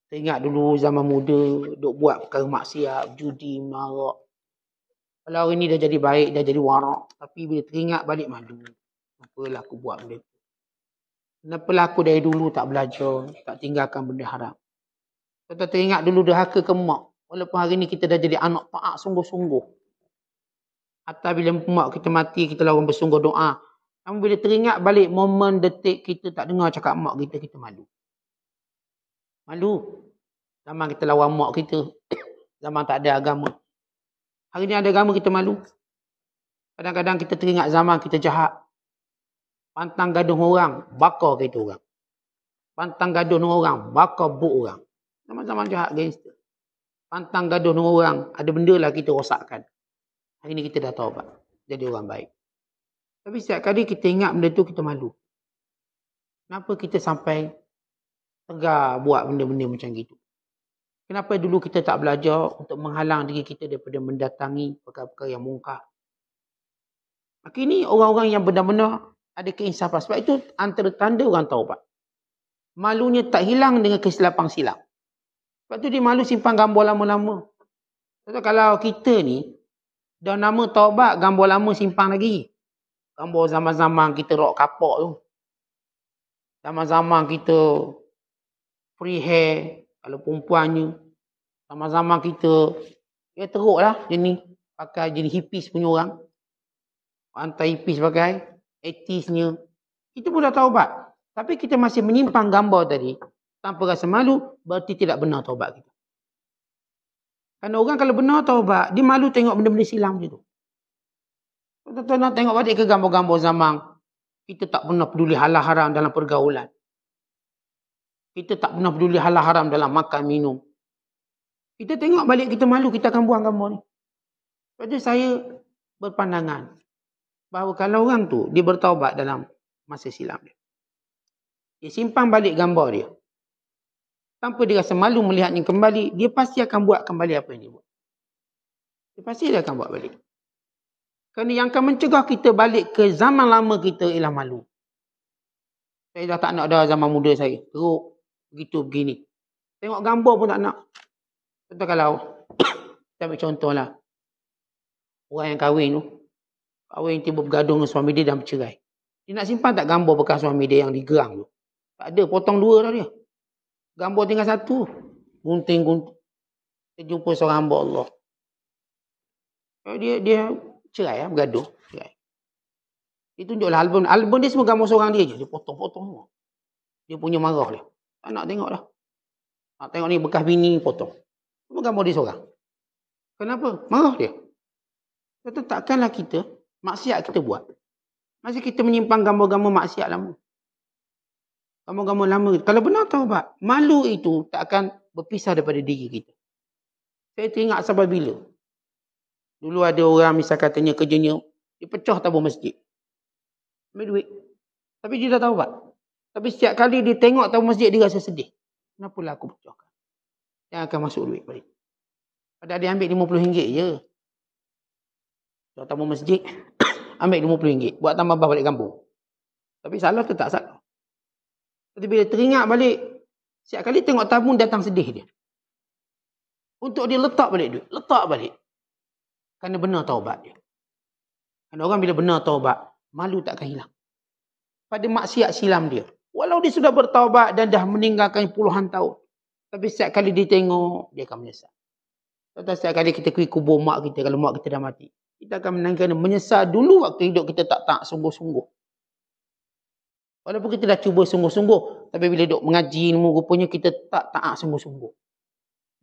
Teringat dulu zaman muda duk buat perkara maksiat, judi, marak. Kalau hari ni dah jadi baik, dah jadi warak. Tapi bila teringat balik malu. Apalah aku buat benda tu. Kenapalah aku dari dulu tak belajar, tak tinggalkan benda haram. Kita teringat dulu derhaka ke mak. Walaupun hari ni kita dah jadi anak taat sungguh-sungguh. Atau bila mak kita mati, kita lawan bersungguh doa. Namun bila teringat balik momen detik kita tak dengar cakap mak kita, kita malu. Malu. Zaman kita lawan mak kita. Zaman tak ada agama. Hari ni ada agama, kita malu. Kadang-kadang kita teringat zaman kita jahat. Pantang gaduh orang, bakar kita orang. Pantang gaduh dengan orang, bakar buk orang. Zaman-zaman jahat gangster. Pantang gaduh dengan orang, ada benda lah kita rosakkan. Hari ni kita dah taubat. Jadi orang baik. Tapi setiap kali kita ingat benda tu, kita malu. Kenapa kita sampai tegar buat benda-benda macam gitu? Kenapa dulu kita tak belajar untuk menghalang diri kita daripada mendatangi perkara-perkara yang mungkar? Maka ini orang-orang yang benar-benar ada keinsafan. Sebab itu antara tanda orang taubat. Malunya tak hilang dengan kesilapan silam. Sebab tu dia malu simpan gambar lama-lama. Sebab kalau kita ni dah nama taubat, gambar lama simpan lagi. Gambar zaman-zaman kita rock kapak tu. Zaman-zaman kita free hair. Kalau perempuannya. Zaman-zaman kita, ya teruk lah jenis. Pakai jenis hippies punya orang. Anti-hippies pakai. 80s-nya. Kita pun dah taubat. Tapi kita masih menyimpan gambar tadi. Tanpa rasa malu, berarti tidak benar taubat kita. Kerana orang kalau benar taubat, dia malu tengok benda-benda silam macam tu. Tuan-tuan nak tengok balik ke gambar-gambar zaman. Kita tak pernah peduli halal haram dalam pergaulan. Kita tak pernah peduli halal haram dalam makan, minum. Kita tengok balik, kita malu, kita akan buang gambar ni. Jadi saya berpandangan bahawa kalau orang tu, dia bertaubat dalam masa silam dia. Dia simpan balik gambar dia. Tanpa dia rasa malu melihatnya kembali, dia pasti akan buat kembali apa yang dia buat. Dia pasti dia akan buat balik. Kerana yang akan mencegah kita balik ke zaman lama kita ialah malu. Saya dah tak nak dah zaman muda saya. Teruk, begitu, begini. Tengok gambar pun tak nak. Contoh kalau, kita ambil contoh lah. Orang yang kahwin tu, kahwin tiba bergaduh dengan suami dia dan bercerai. Dia nak simpan tak gambar bekas suami dia yang digerang tu? Tak ada, potong dua dah dia. Gambar tinggal satu. Gunting-gunting. Dia jumpa seorang hamba Allah. Dia cerai, bergaduh. Cerai. Dia tunjuklah album. Album dia semua gambar seorang dia je. Dia potong-potong semua. Dia punya marah dia. Tak nak tengok dah. Nak tengok ni bekas bini, potong. Semua gambar dia seorang. Kenapa? Marah dia. Kata takkanlah kita, maksiat kita buat. Masih kita menyimpan gambar-gambar maksiat lama. Gambar-gambar lama. Kalau benar taubat, malu itu tak akan berpisah daripada diri kita. Saya teringat sampai bila. Dulu ada orang misal katanya kerjanya, dia pecah tabung masjid. Ambil duit. Tapi dia dah taubat. Tapi setiap kali dia tengok tabung masjid, dia rasa sedih. Kenapalah aku pecahkan? Yang akan masuk duit balik. Padahal dia ambil RM50 je. Kalau tabung masjid, ambil RM50. Buat tambah balik kampung. Tapi salah tu tak salah. Tapi bila teringat balik, setiap kali tengok tabung datang sedih dia. Untuk dia letak balik duit. Letak balik. Kerana benar taubat dia. Kerana orang bila benar taubat, malu tak akan hilang. Pada maksiat silam dia. Walau dia sudah bertaubat dan dah meninggalkan puluhan tahun. Tapi setiap kali dia tengok, dia akan menyesal. Contoh setiap kali kita pergi kubur mak kita, kalau mak kita dah mati, kita akan menyesal dulu waktu hidup kita tak sungguh-sungguh. Walaupun kita dah cuba sungguh-sungguh, tapi bila duduk mengaji ilmu, rupanya kita tak taat sungguh-sungguh.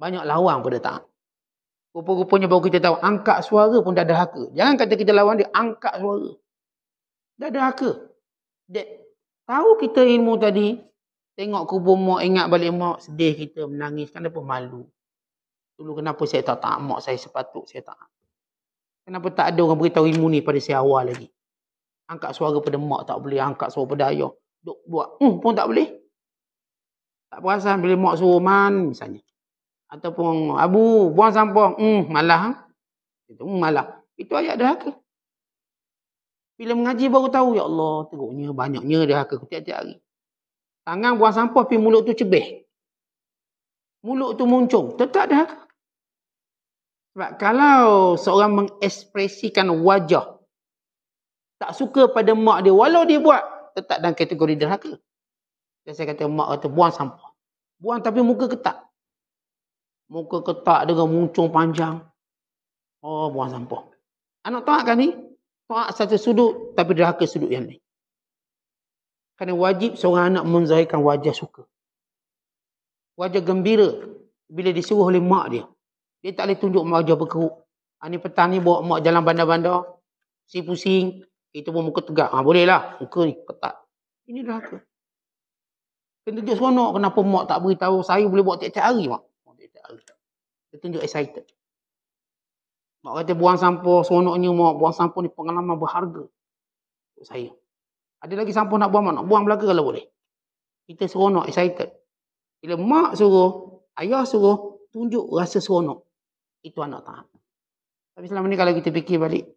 Banyak lawang pada taat. Rupa-rupanya baru kita tahu, angkat suara pun dah derhaka. Jangan kata kita lawan dia, angkat suara. Dah derhaka. Dia tahu kita ilmu tadi, tengok kubur mak, ingat balik mak, sedih kita, menangis, kenapa malu? Dulu kenapa saya tak taat mak saya sepatut saya taat? Kenapa tak ada orang beritahu ilmu ni pada saya awal lagi? Angkat suara pada mak tak boleh, angkat suara pada ayah. Duk buat, pun tak boleh. Tak perasan bila mak suruh man misalnya. Ataupun, abu, buang sampah. Malah. Itu malah. Itu ayat derhaka. Bila mengaji baru tahu, ya Allah, teruknya, banyaknya derhaka tiap-tiap hari. Tangan buang sampah, tapi mulut tu cebeh. Mulut tu muncung. Tetap derhaka. Sebab kalau seorang mengekspresikan wajah, tak suka pada mak dia, walau dia buat, tetap dalam kategori derhaka. Dan saya kata, mak kata, buang sampah. Buang tapi muka ketak. Muka ketak dengan muncung panjang. Oh, buang sampah. Anak taat kan ni? Taat satu sudut, tapi derhaka sudut yang lain. Kerana wajib seorang anak menzahirkan wajah suka. Wajah gembira bila disuruh oleh mak dia. Dia tak boleh tunjuk wajah berkerut. Ni petang ni bawa mak jalan bandar-bandar. Si pusing. Kita pun muka tegak. Boleh lah. Muka ni ketat. Ini derhaka. Kena tunjuk seronok. Kenapa mak tak beritahu saya boleh buat tiap-tiap hari, mak? Tiap-tiap hari. Dia tunjuk excited. Mak kata buang sampah. Seronoknya mak. Buang sampah ni pengalaman berharga. Untuk saya. Ada lagi sampah nak buang, mak? Nak buang belaka kalau boleh. Kita seronok, excited. Bila mak suruh, ayah suruh, tunjuk rasa seronok. Itu anak taat. Tapi selama ni kalau kita fikir balik,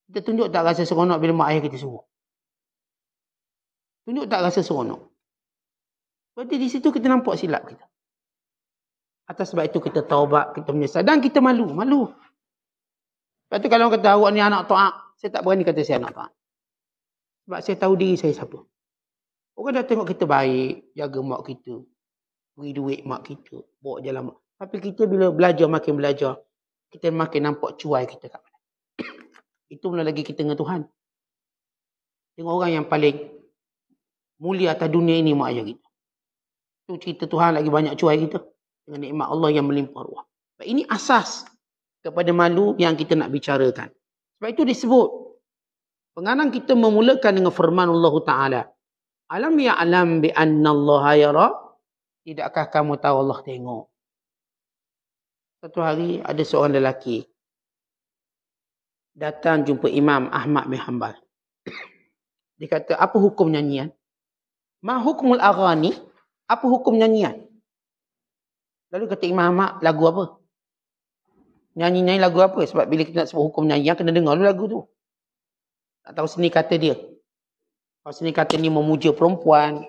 kita tunjuk tak rasa seronok bila mak ayah kita suruh? Tunjuk tak rasa seronok? Berarti di situ kita nampak silap kita. Atas sebab itu kita taubat, kita menyesal. Dan kita malu. Lepas tu kalau orang kata awak ni anak taat, saya tak berani kata saya anak taat. Sebab saya tahu diri saya siapa. Orang dah tengok kita baik, jaga mak kita, beri duit mak kita, bawa jalan mak. Tapi kita bila makin belajar, kita makin nampak cuai kita kat mana. Itu mula lagi kita dengan Tuhan. Tengok orang yang paling mulia atas dunia ini mak ayah kita. Itu cerita Tuhan lagi banyak cuai kita. Dengan nikmat Allah yang melimpah ruah. Ini asas kepada malu yang kita nak bicarakan. Sebab itu disebut. Pengarang kita memulakan dengan firman Allah Ta'ala. Alam ya'lam bi anna Allah yara. Tidakkah kamu tahu Allah tengok? Satu hari ada seorang lelaki datang jumpa Imam Ahmad bin Hanbal. Dia kata, apa hukum nyanyian? Ma hukmul aghani? Apa hukum nyanyian? Lalu kata Imam Ahmad, lagu apa? Nyanyi-nyanyi lagu apa? Sebab bila kita nak sebut hukum nyanyian, kena dengar dulu lagu tu. Tak tahu seni kata dia. Kalau seni kata ni memuja perempuan,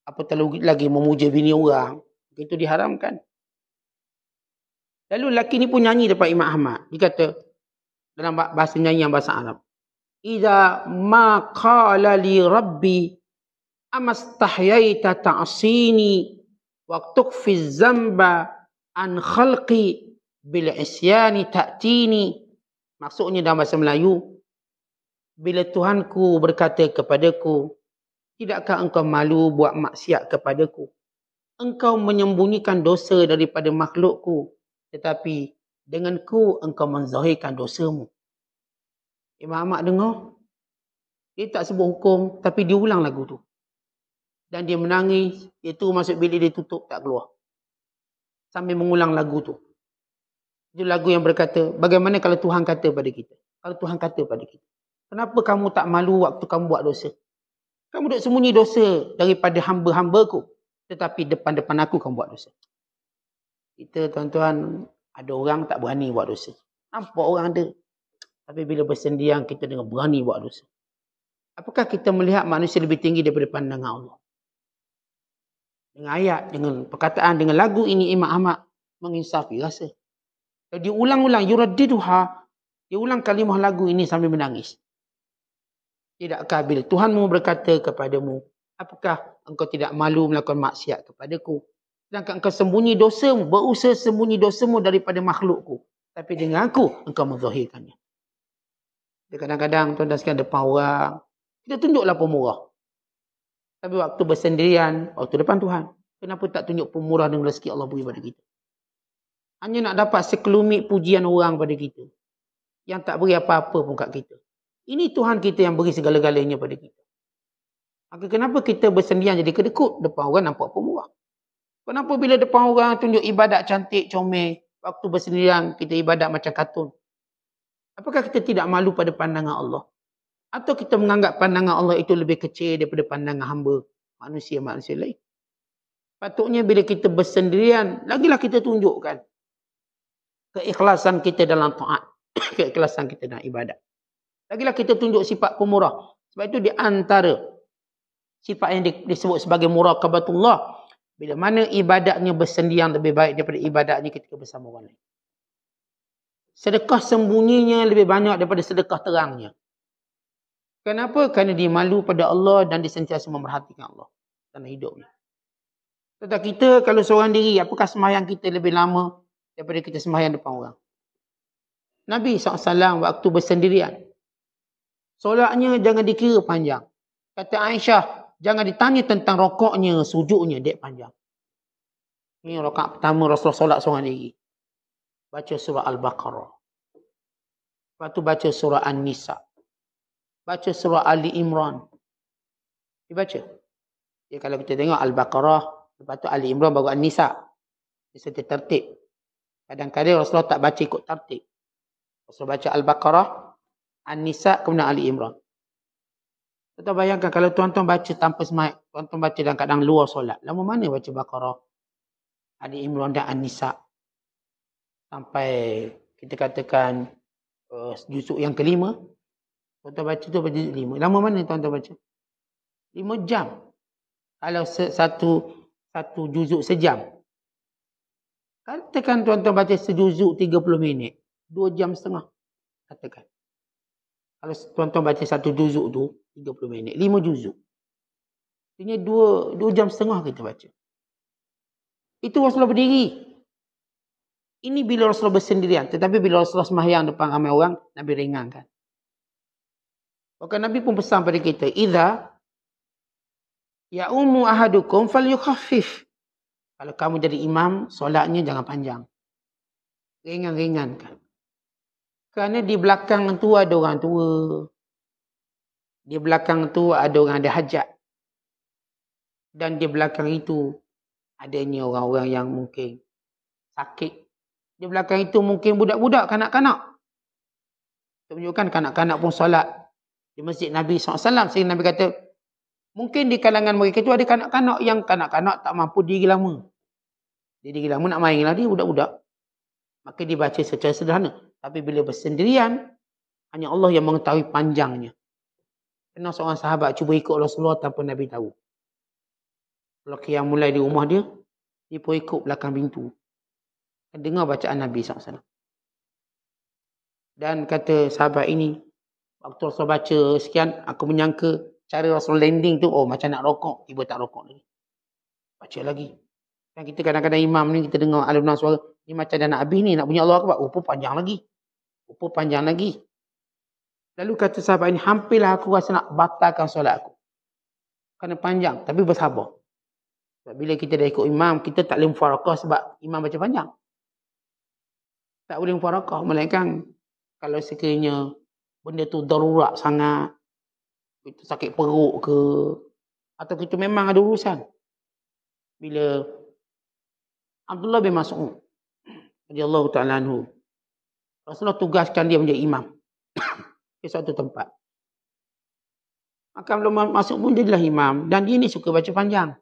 apatah lagi memuja bini orang, itu diharamkan. Lalu lelaki ni pun nyanyi depan Imam Ahmad. Dia kata, dalam bahasa nyanyian bahasa Arab, Iza ma qala li rabbi amastahyaita ta'asini wa tukhfi zamba an khalqi bil isyani ta'tini. Maksudnya dalam bahasa Melayu, bila Tuhanku berkata kepadaku, tidakkah engkau malu buat maksiat kepadaku? Engkau menyembunyikan dosa daripada makhlukku, tetapi denganku engkau menzahirkan dosamu. Imam Ahmad dengar, dia tak sebut hukum, tapi dia ulang lagu tu. Dan dia menangis, dia tu masuk bilik dia tutup, tak keluar. Sambil mengulang lagu tu. Itu lagu yang berkata, bagaimana kalau Tuhan kata pada kita? Kalau Tuhan kata pada kita, kenapa kamu tak malu waktu kamu buat dosa? Kamu duk sembunyi dosa daripada hamba-hambaku, tetapi depan-depan aku kamu buat dosa. Kita tuan-tuan, ada orang tak berani buat dosa. Nampak orang ada. Tapi bila bersendiang, kita dengan berani buat dosa. Apakah kita melihat manusia lebih tinggi daripada pandangan Allah? Dengan ayat, dengan perkataan, dengan lagu ini, Imam Ahmad menginsafi rasa. Dia ulang-ulang, yuraddiduha. Dia ulang kalimah lagu ini sambil menangis. Tidakkah bila Tuhanmu berkata kepadamu, Apakah engkau tidak malu melakukan maksiat kepadaku? Sedangkan engkau sembunyi dosamu, berusaha sembunyi dosamu daripada makhlukku. Tapi dengan aku, engkau menzahirkannya. Kadang-kadang tuan-tuan sekalian depan orang, kita tunjuklah pemurah. Tapi waktu bersendirian, waktu depan Tuhan, kenapa tak tunjuk pemurah dengan rezeki Allah beri pada kita? Hanya nak dapat sekelumit pujian orang pada kita, yang tak beri apa-apa pun kat kita. Ini Tuhan kita yang beri segala-galanya pada kita. Maka kenapa kita bersendirian jadi kedekut? Depan orang nampak pemurah. Kenapa bila depan orang tunjuk ibadat cantik, comel, waktu bersendirian kita ibadat macam katun? Apakah kita tidak malu pada pandangan Allah? Atau kita menganggap pandangan Allah itu lebih kecil daripada pandangan hamba manusia-manusia lain? Patutnya bila kita bersendirian, lagilah kita tunjukkan keikhlasan kita dalam taat, keikhlasan kita dalam ibadat. Lagilah kita tunjuk sifat pemurah. Sebab itu di antara sifat yang disebut sebagai muraqabatullah, bila mana ibadatnya bersendirian lebih baik daripada ibadatnya ketika bersama orang lain. Sedekah sembunyinya lebih banyak daripada sedekah terangnya. Kenapa? Kerana dia malu pada Allah dan dia sentiasa memerhatikan Allah dalam hidupnya. Tetapi kita kalau seorang diri, apakah sembahyang kita lebih lama daripada kita sembahyang depan orang? Nabi SAW waktu bersendirian, solatnya jangan dikira panjang. Kata Aisyah, jangan ditanya tentang rokoknya, sujudnya, dek panjang. Ini rakaat pertama Rasulullah solat seorang diri. Baca surah Al-Baqarah. Lepas tu baca surah An-Nisa. Baca surah Ali Imran. Dibaca. Ya, kalau kita tengok Al-Baqarah, lepas tu Ali Imran baru An-Nisa. Dia setia tertib. Kadang-kadang Rasulullah tak baca ikut tertib. Rasulullah baca Al-Baqarah, An-Nisa, kemudian Ali Imran. Kita bayangkan kalau tuan-tuan baca tanpa semayang, tuan-tuan baca dalam keadaan luar solat. Lama mana baca Baqarah, Ali Imran dan An-Nisa? Sampai kita katakan juzuk yang kelima. Tuan-tuan baca tu pada juzuk 5. Lama mana tuan-tuan baca? 5 jam. Kalau satu juzuk sejam. Katakan tuan-tuan baca sejuzuk 30 minit. 2 jam setengah. Katakan. Kalau tuan-tuan baca satu juzuk tu 30 minit. 5 juzuk. Artinya 2 jam setengah kita baca. Itu Rasulullah berdiri. Ini bila Rasulullah bersendirian. Tetapi bila Rasulullah sembahyang depan ramai orang, Nabi ringankan. Maka Nabi pun pesan pada kita, idza ya'umu ahadukum falyukhaffif. Kalau kamu jadi imam, solatnya jangan panjang. Ringan-ringankan. Kerana di belakang tu ada orang tua. Di belakang tu ada orang ada hajat. Dan di belakang itu adanya orang-orang yang mungkin sakit. Di belakang itu mungkin budak-budak, kanak-kanak. Tunjukkan kanak-kanak pun solat di masjid Nabi SAW. Sehingga Nabi kata, mungkin di kalangan mereka itu ada kanak-kanak yang kanak-kanak tak mampu diri lama. Dia diri lama nak main lah dia budak-budak. Maka dibaca secara sederhana. Tapi bila bersendirian, hanya Allah yang mengetahui panjangnya. Pernah seorang sahabat cuba ikut Rasulullah tanpa Nabi tahu. Kalau yang mulai di rumah dia pun ikut belakang pintu. Dengar bacaan Nabi SAW. Dan kata sahabat ini, waktu Rasul baca sekian, aku menyangka cara Rasul landing tu, oh macam nak rokok, tiba tak rokok lagi. Baca lagi. Dan kita kadang-kadang imam ni, kita dengar alunan suara, ni macam dah nak habis ni, nak bunyi Allah Akbar. Oh pun panjang lagi. Oh pun panjang lagi. Lalu kata sahabat ini, hampirlah aku rasa nak batalkan solat aku. Kerana panjang, tapi bersabar. Sebab bila kita dah ikut imam, kita tak boleh mufarakah sebab imam baca panjang. Tak boleh mufarakah. Melainkan kalau sekiranya benda tu darurat sangat, kita sakit perut ke, atau kita memang ada urusan. Bila Abdullah bin Mas'ud radhiyallahu ta'ala anhu, Rasulullah tugaskan dia menjadi imam di suatu tempat. Maka Abdullah bin Mas'ud pun jadilah imam, dan dia ni suka baca panjang.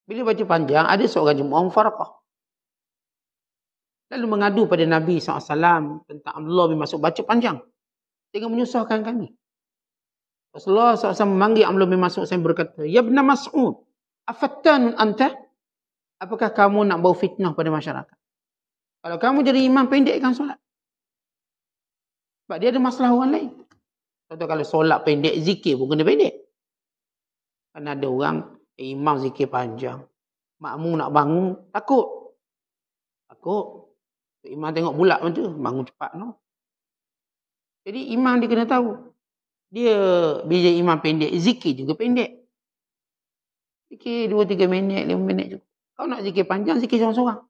Bila baca panjang, ada seorang jemaah mufarakah. Lalu mengadu pada Nabi SAW tentang Abdullah bin Mas'ud baca panjang. Sehingga menyusahkan kami. Rasulullah SAW memanggil Abdullah bin Mas'ud dan berkata, Ya ibn Mas'ud, afattanun anta? Apakah kamu nak bawa fitnah pada masyarakat? Kalau kamu jadi imam, pendekkan solat. Sebab dia ada masalah orang lain. Contoh kalau solat pendek, zikir pun kena pendek. Kan ada orang imam zikir panjang, makmum nak bangun takut. Imam tengok bulat macam tu, bangun cepat no. Jadi imam dia kena tahu. Dia bila imam pendek, zikir juga pendek. Zikir 2-3 minit, 5 minit je. Kau nak zikir panjang, zikir seorang-seorang.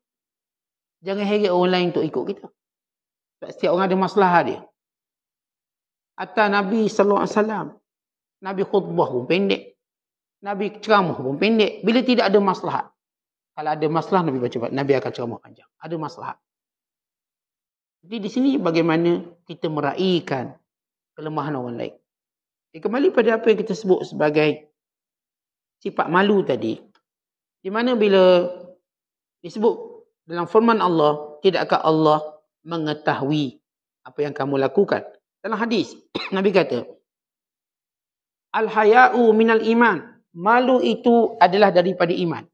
Jangan heret orang lain untuk ikut kita. Sebab setiap orang ada masalah dia. Atas Nabi SAW, Nabi khutbah pun pendek. Nabi ceramah pun pendek. Bila tidak ada masalah. Kalau ada masalah, Nabi baca, Nabi akan ceramah panjang. Ada masalah. Jadi di sini bagaimana kita meraihkan kelemahan orang lain. Kembali pada apa yang kita sebut sebagai sifat malu tadi. Di mana bila disebut dalam firman Allah, tidakkah Allah mengetahui apa yang kamu lakukan? Dalam hadis, Nabi kata, Al-haya'u minal iman. Malu itu adalah daripada iman.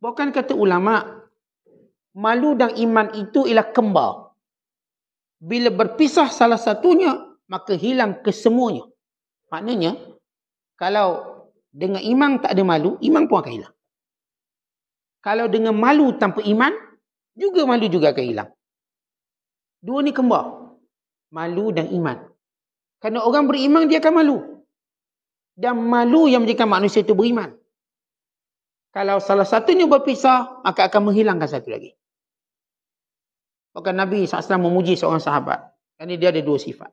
Bukan kata ulama, malu dan iman itu ialah kembar. Bila berpisah salah satunya, maka hilang kesemuanya. Maknanya, kalau dengan iman tak ada malu, iman pun akan hilang. Kalau dengan malu tanpa iman, malu juga akan hilang. Dua ni kembar. Malu dan iman. Kerana orang beriman, dia akan malu. Dan malu yang menjadikan manusia itu beriman. Kalau salah satunya berpisah, maka akan menghilangkan satu lagi. Maka Nabi SAW memuji seorang sahabat. Kerana dia ada dua sifat.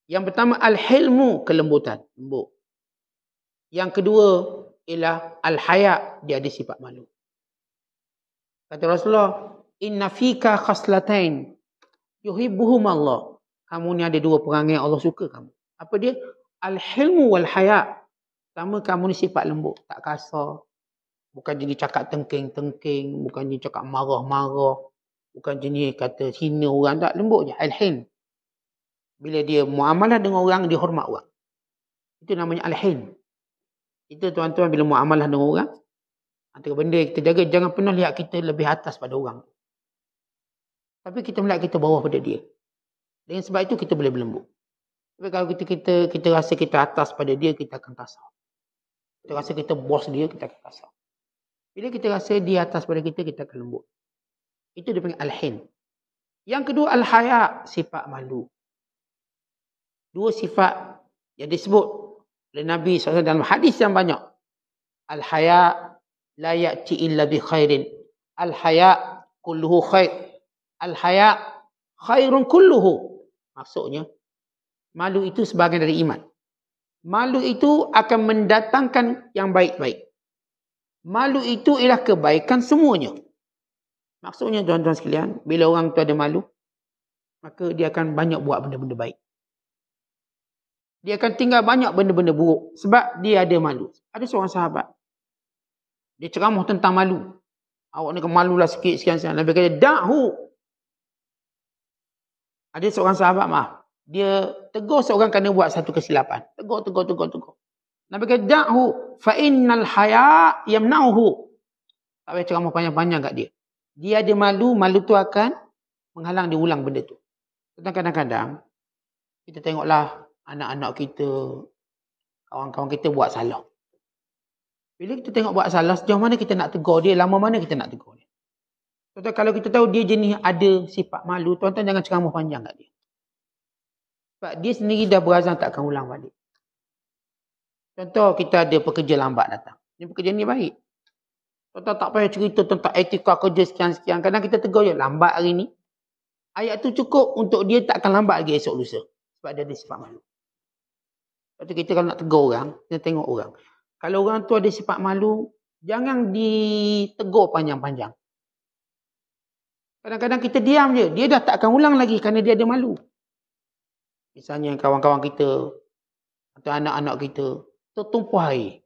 Yang pertama, al-hilmu, kelembutan. Lembut. Yang kedua, ialah al-haya, dia ada sifat malu. Kata Rasulullah, inna fika khaslatain yuhibbuhum Allah. Kamu ni ada dua perangai yang Allah suka kamu. Apa dia? Al-hilmu wal-haya. Pertama, kamu ni sifat lembut, tak kasar. Bukan jenis cakap tengking-tengking, bukan jenis cakap marah-marah, bukan jenis kata hina orang, tak, lembut je. Al-hilm. Bila dia muamalah dengan orang, dia hormat orang. Itu namanya al-hilm. Kita tuan-tuan bila muamalah dengan orang, antara benda yang kita jaga, jangan pernah lihat kita lebih atas pada orang. Tapi kita melihat kita bawah pada dia. Dengan sebab itu kita boleh berlembut. Tapi kalau kita rasa kita atas pada dia, kita akan kasar. Kita rasa kita bos dia, kita akan kasar. Bila kita rasa dia atas pada kita, kita akan lembut. Itu dia panggil al-hilm. Yang kedua, al-haya, sifat malu. Dua sifat yang disebut oleh Nabi SAW dalam hadis yang banyak. Al-haya la ya'ti illa bi khairin. Al-haya kulluhu khair. Al-haya khairun kulluhu. Maksudnya, malu itu sebahagian dari iman. Malu itu akan mendatangkan yang baik-baik. Malu itu ialah kebaikan semuanya. Maksudnya tuan-tuan sekalian, bila orang tu ada malu, maka dia akan banyak buat benda-benda baik. Dia akan tinggal banyak benda-benda buruk. Sebab dia ada malu. Ada seorang sahabat. Dia ceramah tentang malu. Awak ni malulah sikit, sekian-sekian. Nabi kata, da'hu. Ada seorang sahabat, maaf. Dia tegur seorang kerana buat satu kesilapan. Tegur. Nabi kata, da'hu. Fa'innal haya yamna'uhu. Tak payah ceramah panjang-panjang kat dia. Dia ada malu. Malu tu akan menghalang dia ulang benda tu. Tentang kadang-kadang, kita tengoklah anak-anak kita, kawan-kawan kita buat salah. Bila kita tengok buat salah, sejauh mana kita nak tegur dia, lama mana kita nak tegur dia. Tuan-tuan, kalau kita tahu dia jenis ada sifat malu, tuan-tuan jangan ceramah panjang kat dia. Sebab dia sendiri dah berazam tak akan ulang balik. Contoh, kita ada pekerja lambat datang. Ini pekerja ni baik. Tuan-tuan tak payah cerita tentang etika kerja sekian-sekian. Kadang kita tegur dia, lambat hari ni. Ayat tu cukup untuk dia tak akan lambat lagi esok lusa. Sebab dia ada sifat malu. Lepas tu kita kalau nak tegur orang, kita tengok orang. Kalau orang tu ada sifat malu, jangan ditegur panjang-panjang. Kadang-kadang kita diam je. Dia dah tak akan ulang lagi kerana dia ada malu. Misalnya kawan-kawan kita, atau anak-anak kita, tertumpah air.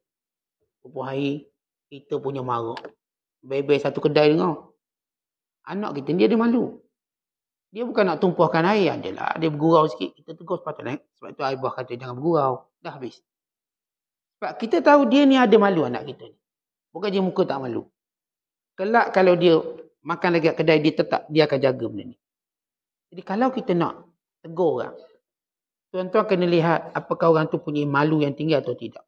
Tumpah air, kita punya marah. Bebel satu kedai dengar. Anak kita, dia ada malu. Dia bukan nak tumpahkan air, adalah dia bergurau sikit, kita tegur sepatutnya. Sebab tu Aibah kata jangan bergurau, dah habis. Sebab kita tahu dia ni ada malu anak kita ni. Bukan dia muka tak malu. Kelak kalau dia makan lagi kat kedai, dia tetap dia akan jaga benda ni. Jadi kalau kita nak tegur orang, tuan-tuan kena lihat apakah orang tu punya malu yang tinggi atau tidak.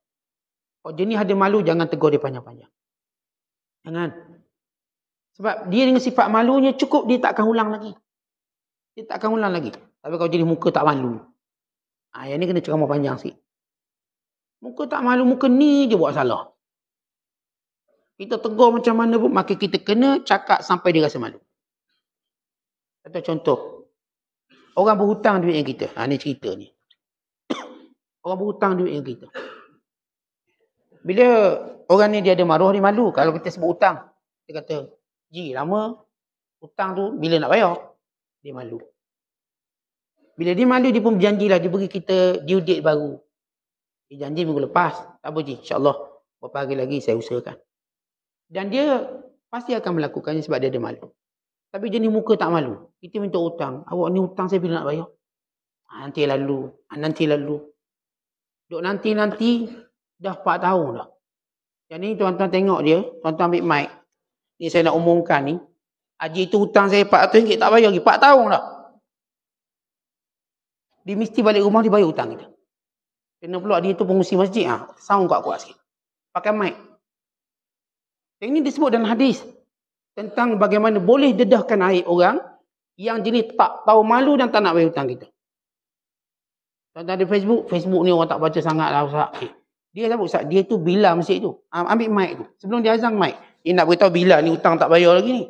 Kalau jenis ada malu, jangan tegur dia panjang-panjang. Jangan. Sebab dia dengan sifat malunya cukup, dia tak akan ulang lagi. Dia tak akan ulang lagi. Tapi kalau jenis muka tak malu. Yang ni kena ceramah panjang sikit. Muka tak malu, muka ni je buat salah. Kita tegur macam mana pun, maka kita kena cakap sampai dia rasa malu. Satu contoh. Orang berhutang duit yang kita. Ni cerita ni. Orang berhutang duit yang kita. Bila orang ni dia ada maruah, dia malu. Kalau kita sebut hutang, dia kata, Ji, lama hutang tu bila nak bayar? Dia malu. Bila dia malu, dia pun berjanjilah, dia beri kita due date baru. Dia janji minggu lepas. Tak apa Ji, insyaAllah beberapa hari lagi saya usahakan. Dan dia pasti akan melakukannya sebab dia ada malu. Tapi jenis muka tak malu. Kita minta hutang. Awak ni hutang saya bila nak bayar? Nanti lalu. Nanti lalu. Duk nanti-nanti dah 4 tahun dah. Yang ni tuan-tuan tengok dia. Tuan-tuan ambil mic. Ni saya nak umumkan ni. Haji tu hutang saya RM400 tak bayar lagi. 4 tahun dah. Dia mesti balik rumah dia bayar hutang kita. Kena pula dia tu pengurusi masjid. Sound kuat-kuat sikit. Pakai mic. Yang ini disebut dalam hadis. Tentang bagaimana boleh dedahkan aib orang yang jenis tak tahu malu dan tak nak bayar hutang kita. Tuan-tuan ada Facebook. Facebook ni orang tak baca sangat lah Ustaz. Dia siapa Ustaz? Dia tu bila masjid tu. Ambil mic tu. Sebelum dia azan mic. Dia nak beritahu bila ni hutang tak bayar lagi ni.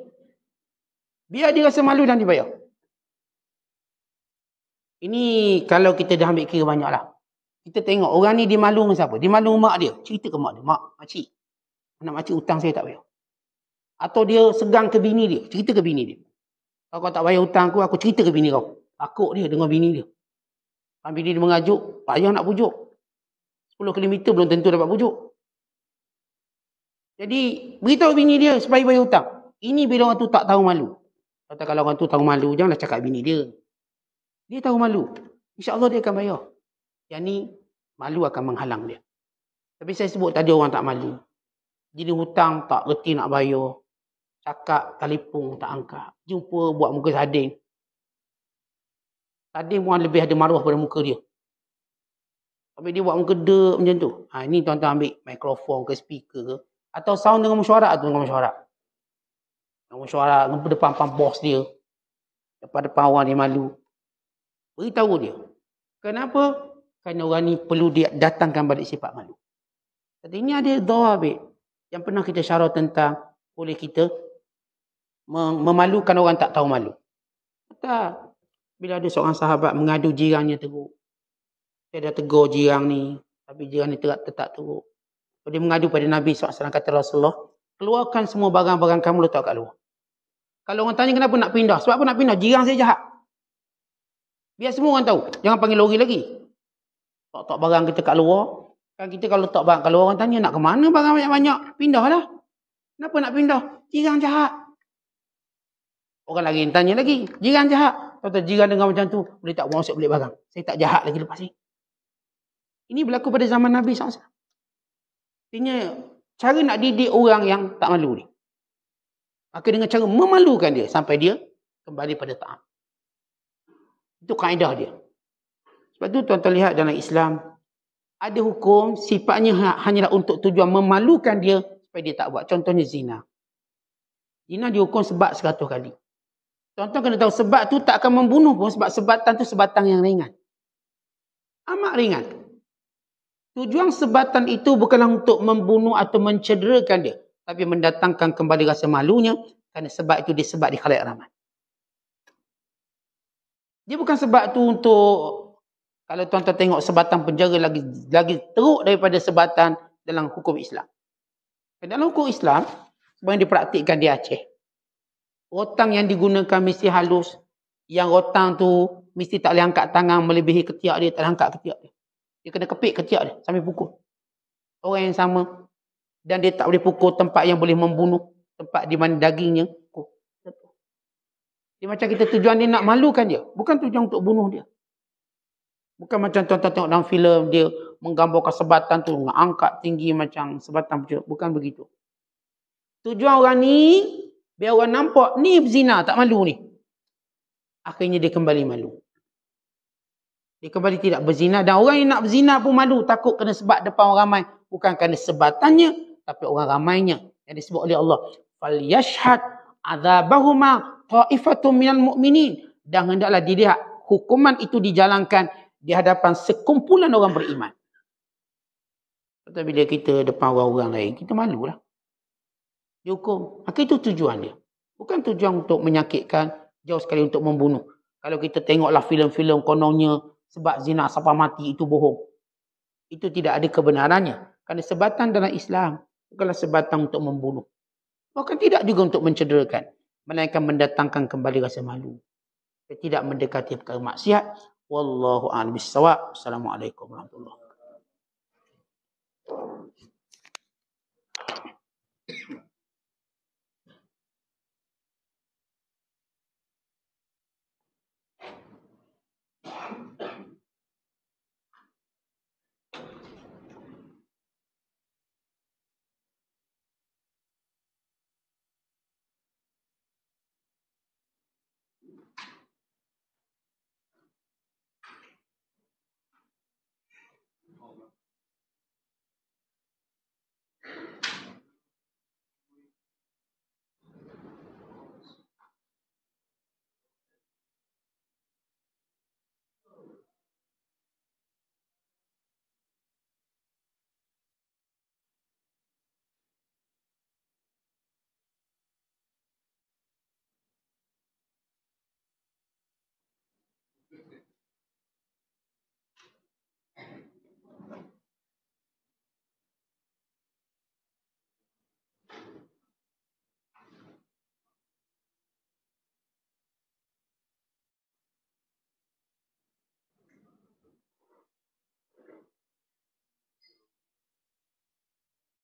Biar dia rasa malu dan dia bayar. Ini kalau kita dah ambil kira banyak lah. Kita tengok orang ni dia malu dengan siapa? Dia malu dengan mak dia. Cerita ke mak dia. Mak, makcik. Anak makcik hutang saya tak bayar. Atau dia segang ke bini dia. Cerita ke bini dia. Kalau kau tak bayar hutang aku cerita ke bini kau. Takut dia dengan bini dia. Kan bini dia mengajuk, payah nak pujuk. 10 km belum tentu dapat pujuk. Jadi, beritahu bini dia supaya bayar hutang. Ini bila orang tu tak tahu malu. Kalau orang tu tahu malu, janganlah cakap bini dia. Dia tahu malu. InsyaAllah dia akan bayar. Yang ni, malu akan menghalang dia. Tapi saya sebut tadi orang tak malu. Jadi hutang tak reti nak bayar. Cakap, telefon tak angkat. Jumpa buat muka sading. Sading pun lebih ada maruah pada muka dia. Sampai dia buat muka dek macam tu. Ini tuan-tuan ambil mikrofon ke speaker ke. Atau sound dengan mesyuarat tu dengan mesyuarat. Dengan mesyuarat depan-depan bos dia. Depan-depan orang dia malu. Beritahu dia. Kenapa? Kerana orang ni perlu dia datangkan balik sifat malu. Jadi ini ada dhawabit yang pernah kita syarah tentang boleh kita memalukan orang tak tahu malu. Tak. Bila ada seorang sahabat mengadu jirannya teruk. Saya dah tegur jirang ni. Tapi jirang ni tetap teruk. Dia mengadu pada Nabi SAW, kata Rasulullah, keluarkan semua barang-barang kamu letak kat luar. Kalau orang tanya kenapa nak pindah? Sebab apa nak pindah? Jirang saya jahat. Biar semua orang tahu. Jangan panggil lori lagi. Tak barang kita kat luar. Kan kita kalau letak barang kat luar, orang tanya nak ke mana barang banyak-banyak? Pindahlah. Kenapa nak pindah? Jirang jahat. Orang lagi tanya lagi. Jirang jahat. Kalau jirang dengar macam tu, boleh tak masuk beli barang? Saya tak jahat lagi lepas ni. Ini berlaku pada zaman Nabi SAW. Artinya, cara nak didik orang yang tak malu ni. Maka dengan cara memalukan dia sampai dia kembali pada taat. Itu kaedah dia. Sebab tu tuan-tuan lihat dalam Islam, ada hukum sifatnya hanyalah untuk tujuan memalukan dia supaya dia tak buat. Contohnya zina. Zina dihukum sebat 100 kali. Tuan-tuan kena tahu sebat tu tak akan membunuh pun sebab sebatan tu sebatan yang ringan. Amat ringan. Tujuan sebatan itu bukanlah untuk membunuh atau mencederakan dia. Tapi mendatangkan kembali rasa malunya. Kerana sebab itu disebat di khalayak ramai. Dia bukan sebab tu untuk... Kalau tuan-tuan tengok sebatan penjara lagi teruk daripada sebatan dalam hukum Islam. Dalam hukum Islam, sebab yang dipraktikkan di Aceh. Rotang yang digunakan mesti halus. Yang rotang tu mesti tak boleh angkat tangan melebihi ketiak dia. Tak boleh angkat ketiak dia. Dia kena kepik ketiak dia sambil pukul. Orang yang sama. Dan dia tak boleh pukul tempat yang boleh membunuh. Tempat di mana dagingnya. Dia macam kita tujuan dia nak malukan dia. Bukan tujuan untuk bunuh dia. Bukan macam tuan-tuan tengok dalam filem dia menggambarkan sebatan tu angkat tinggi macam sebatan pecut. Bukan begitu. Tujuan orang ni biar orang nampak ni berzina tak malu ni. Akhirnya dia kembali malu. Dia kembali tidak berzina dan orang yang nak berzina pun malu takut kena sebat depan orang ramai. bukan kerana sebatannya, tapi orang ramainya. Yang disebut oleh Allah, falyashhad adzabahuma ta'ifatun minal mu'minin. Dan hendaklah dilihat hukuman itu dijalankan di hadapan sekumpulan orang beriman. Tapi bila kita depan orang-orang lain, kita malulah. Dihukum. Maka itu tujuan dia. Bukan tujuan untuk menyakitkan, jauh sekali untuk membunuh. Kalau kita tengoklah filem-filem kononnya sebab zina sampai mati, itu bohong. Itu tidak ada kebenarannya. Kerana sebatan dalam Islam bukanlah sebatan untuk membunuh. Bahkan tidak juga untuk mencederakan. Melainkan mendatangkan kembali rasa malu. Tidak mendekati perkara maksiat. Wallahu a'lam bissawab. Assalamualaikum warahmatullahi wabarakatuh.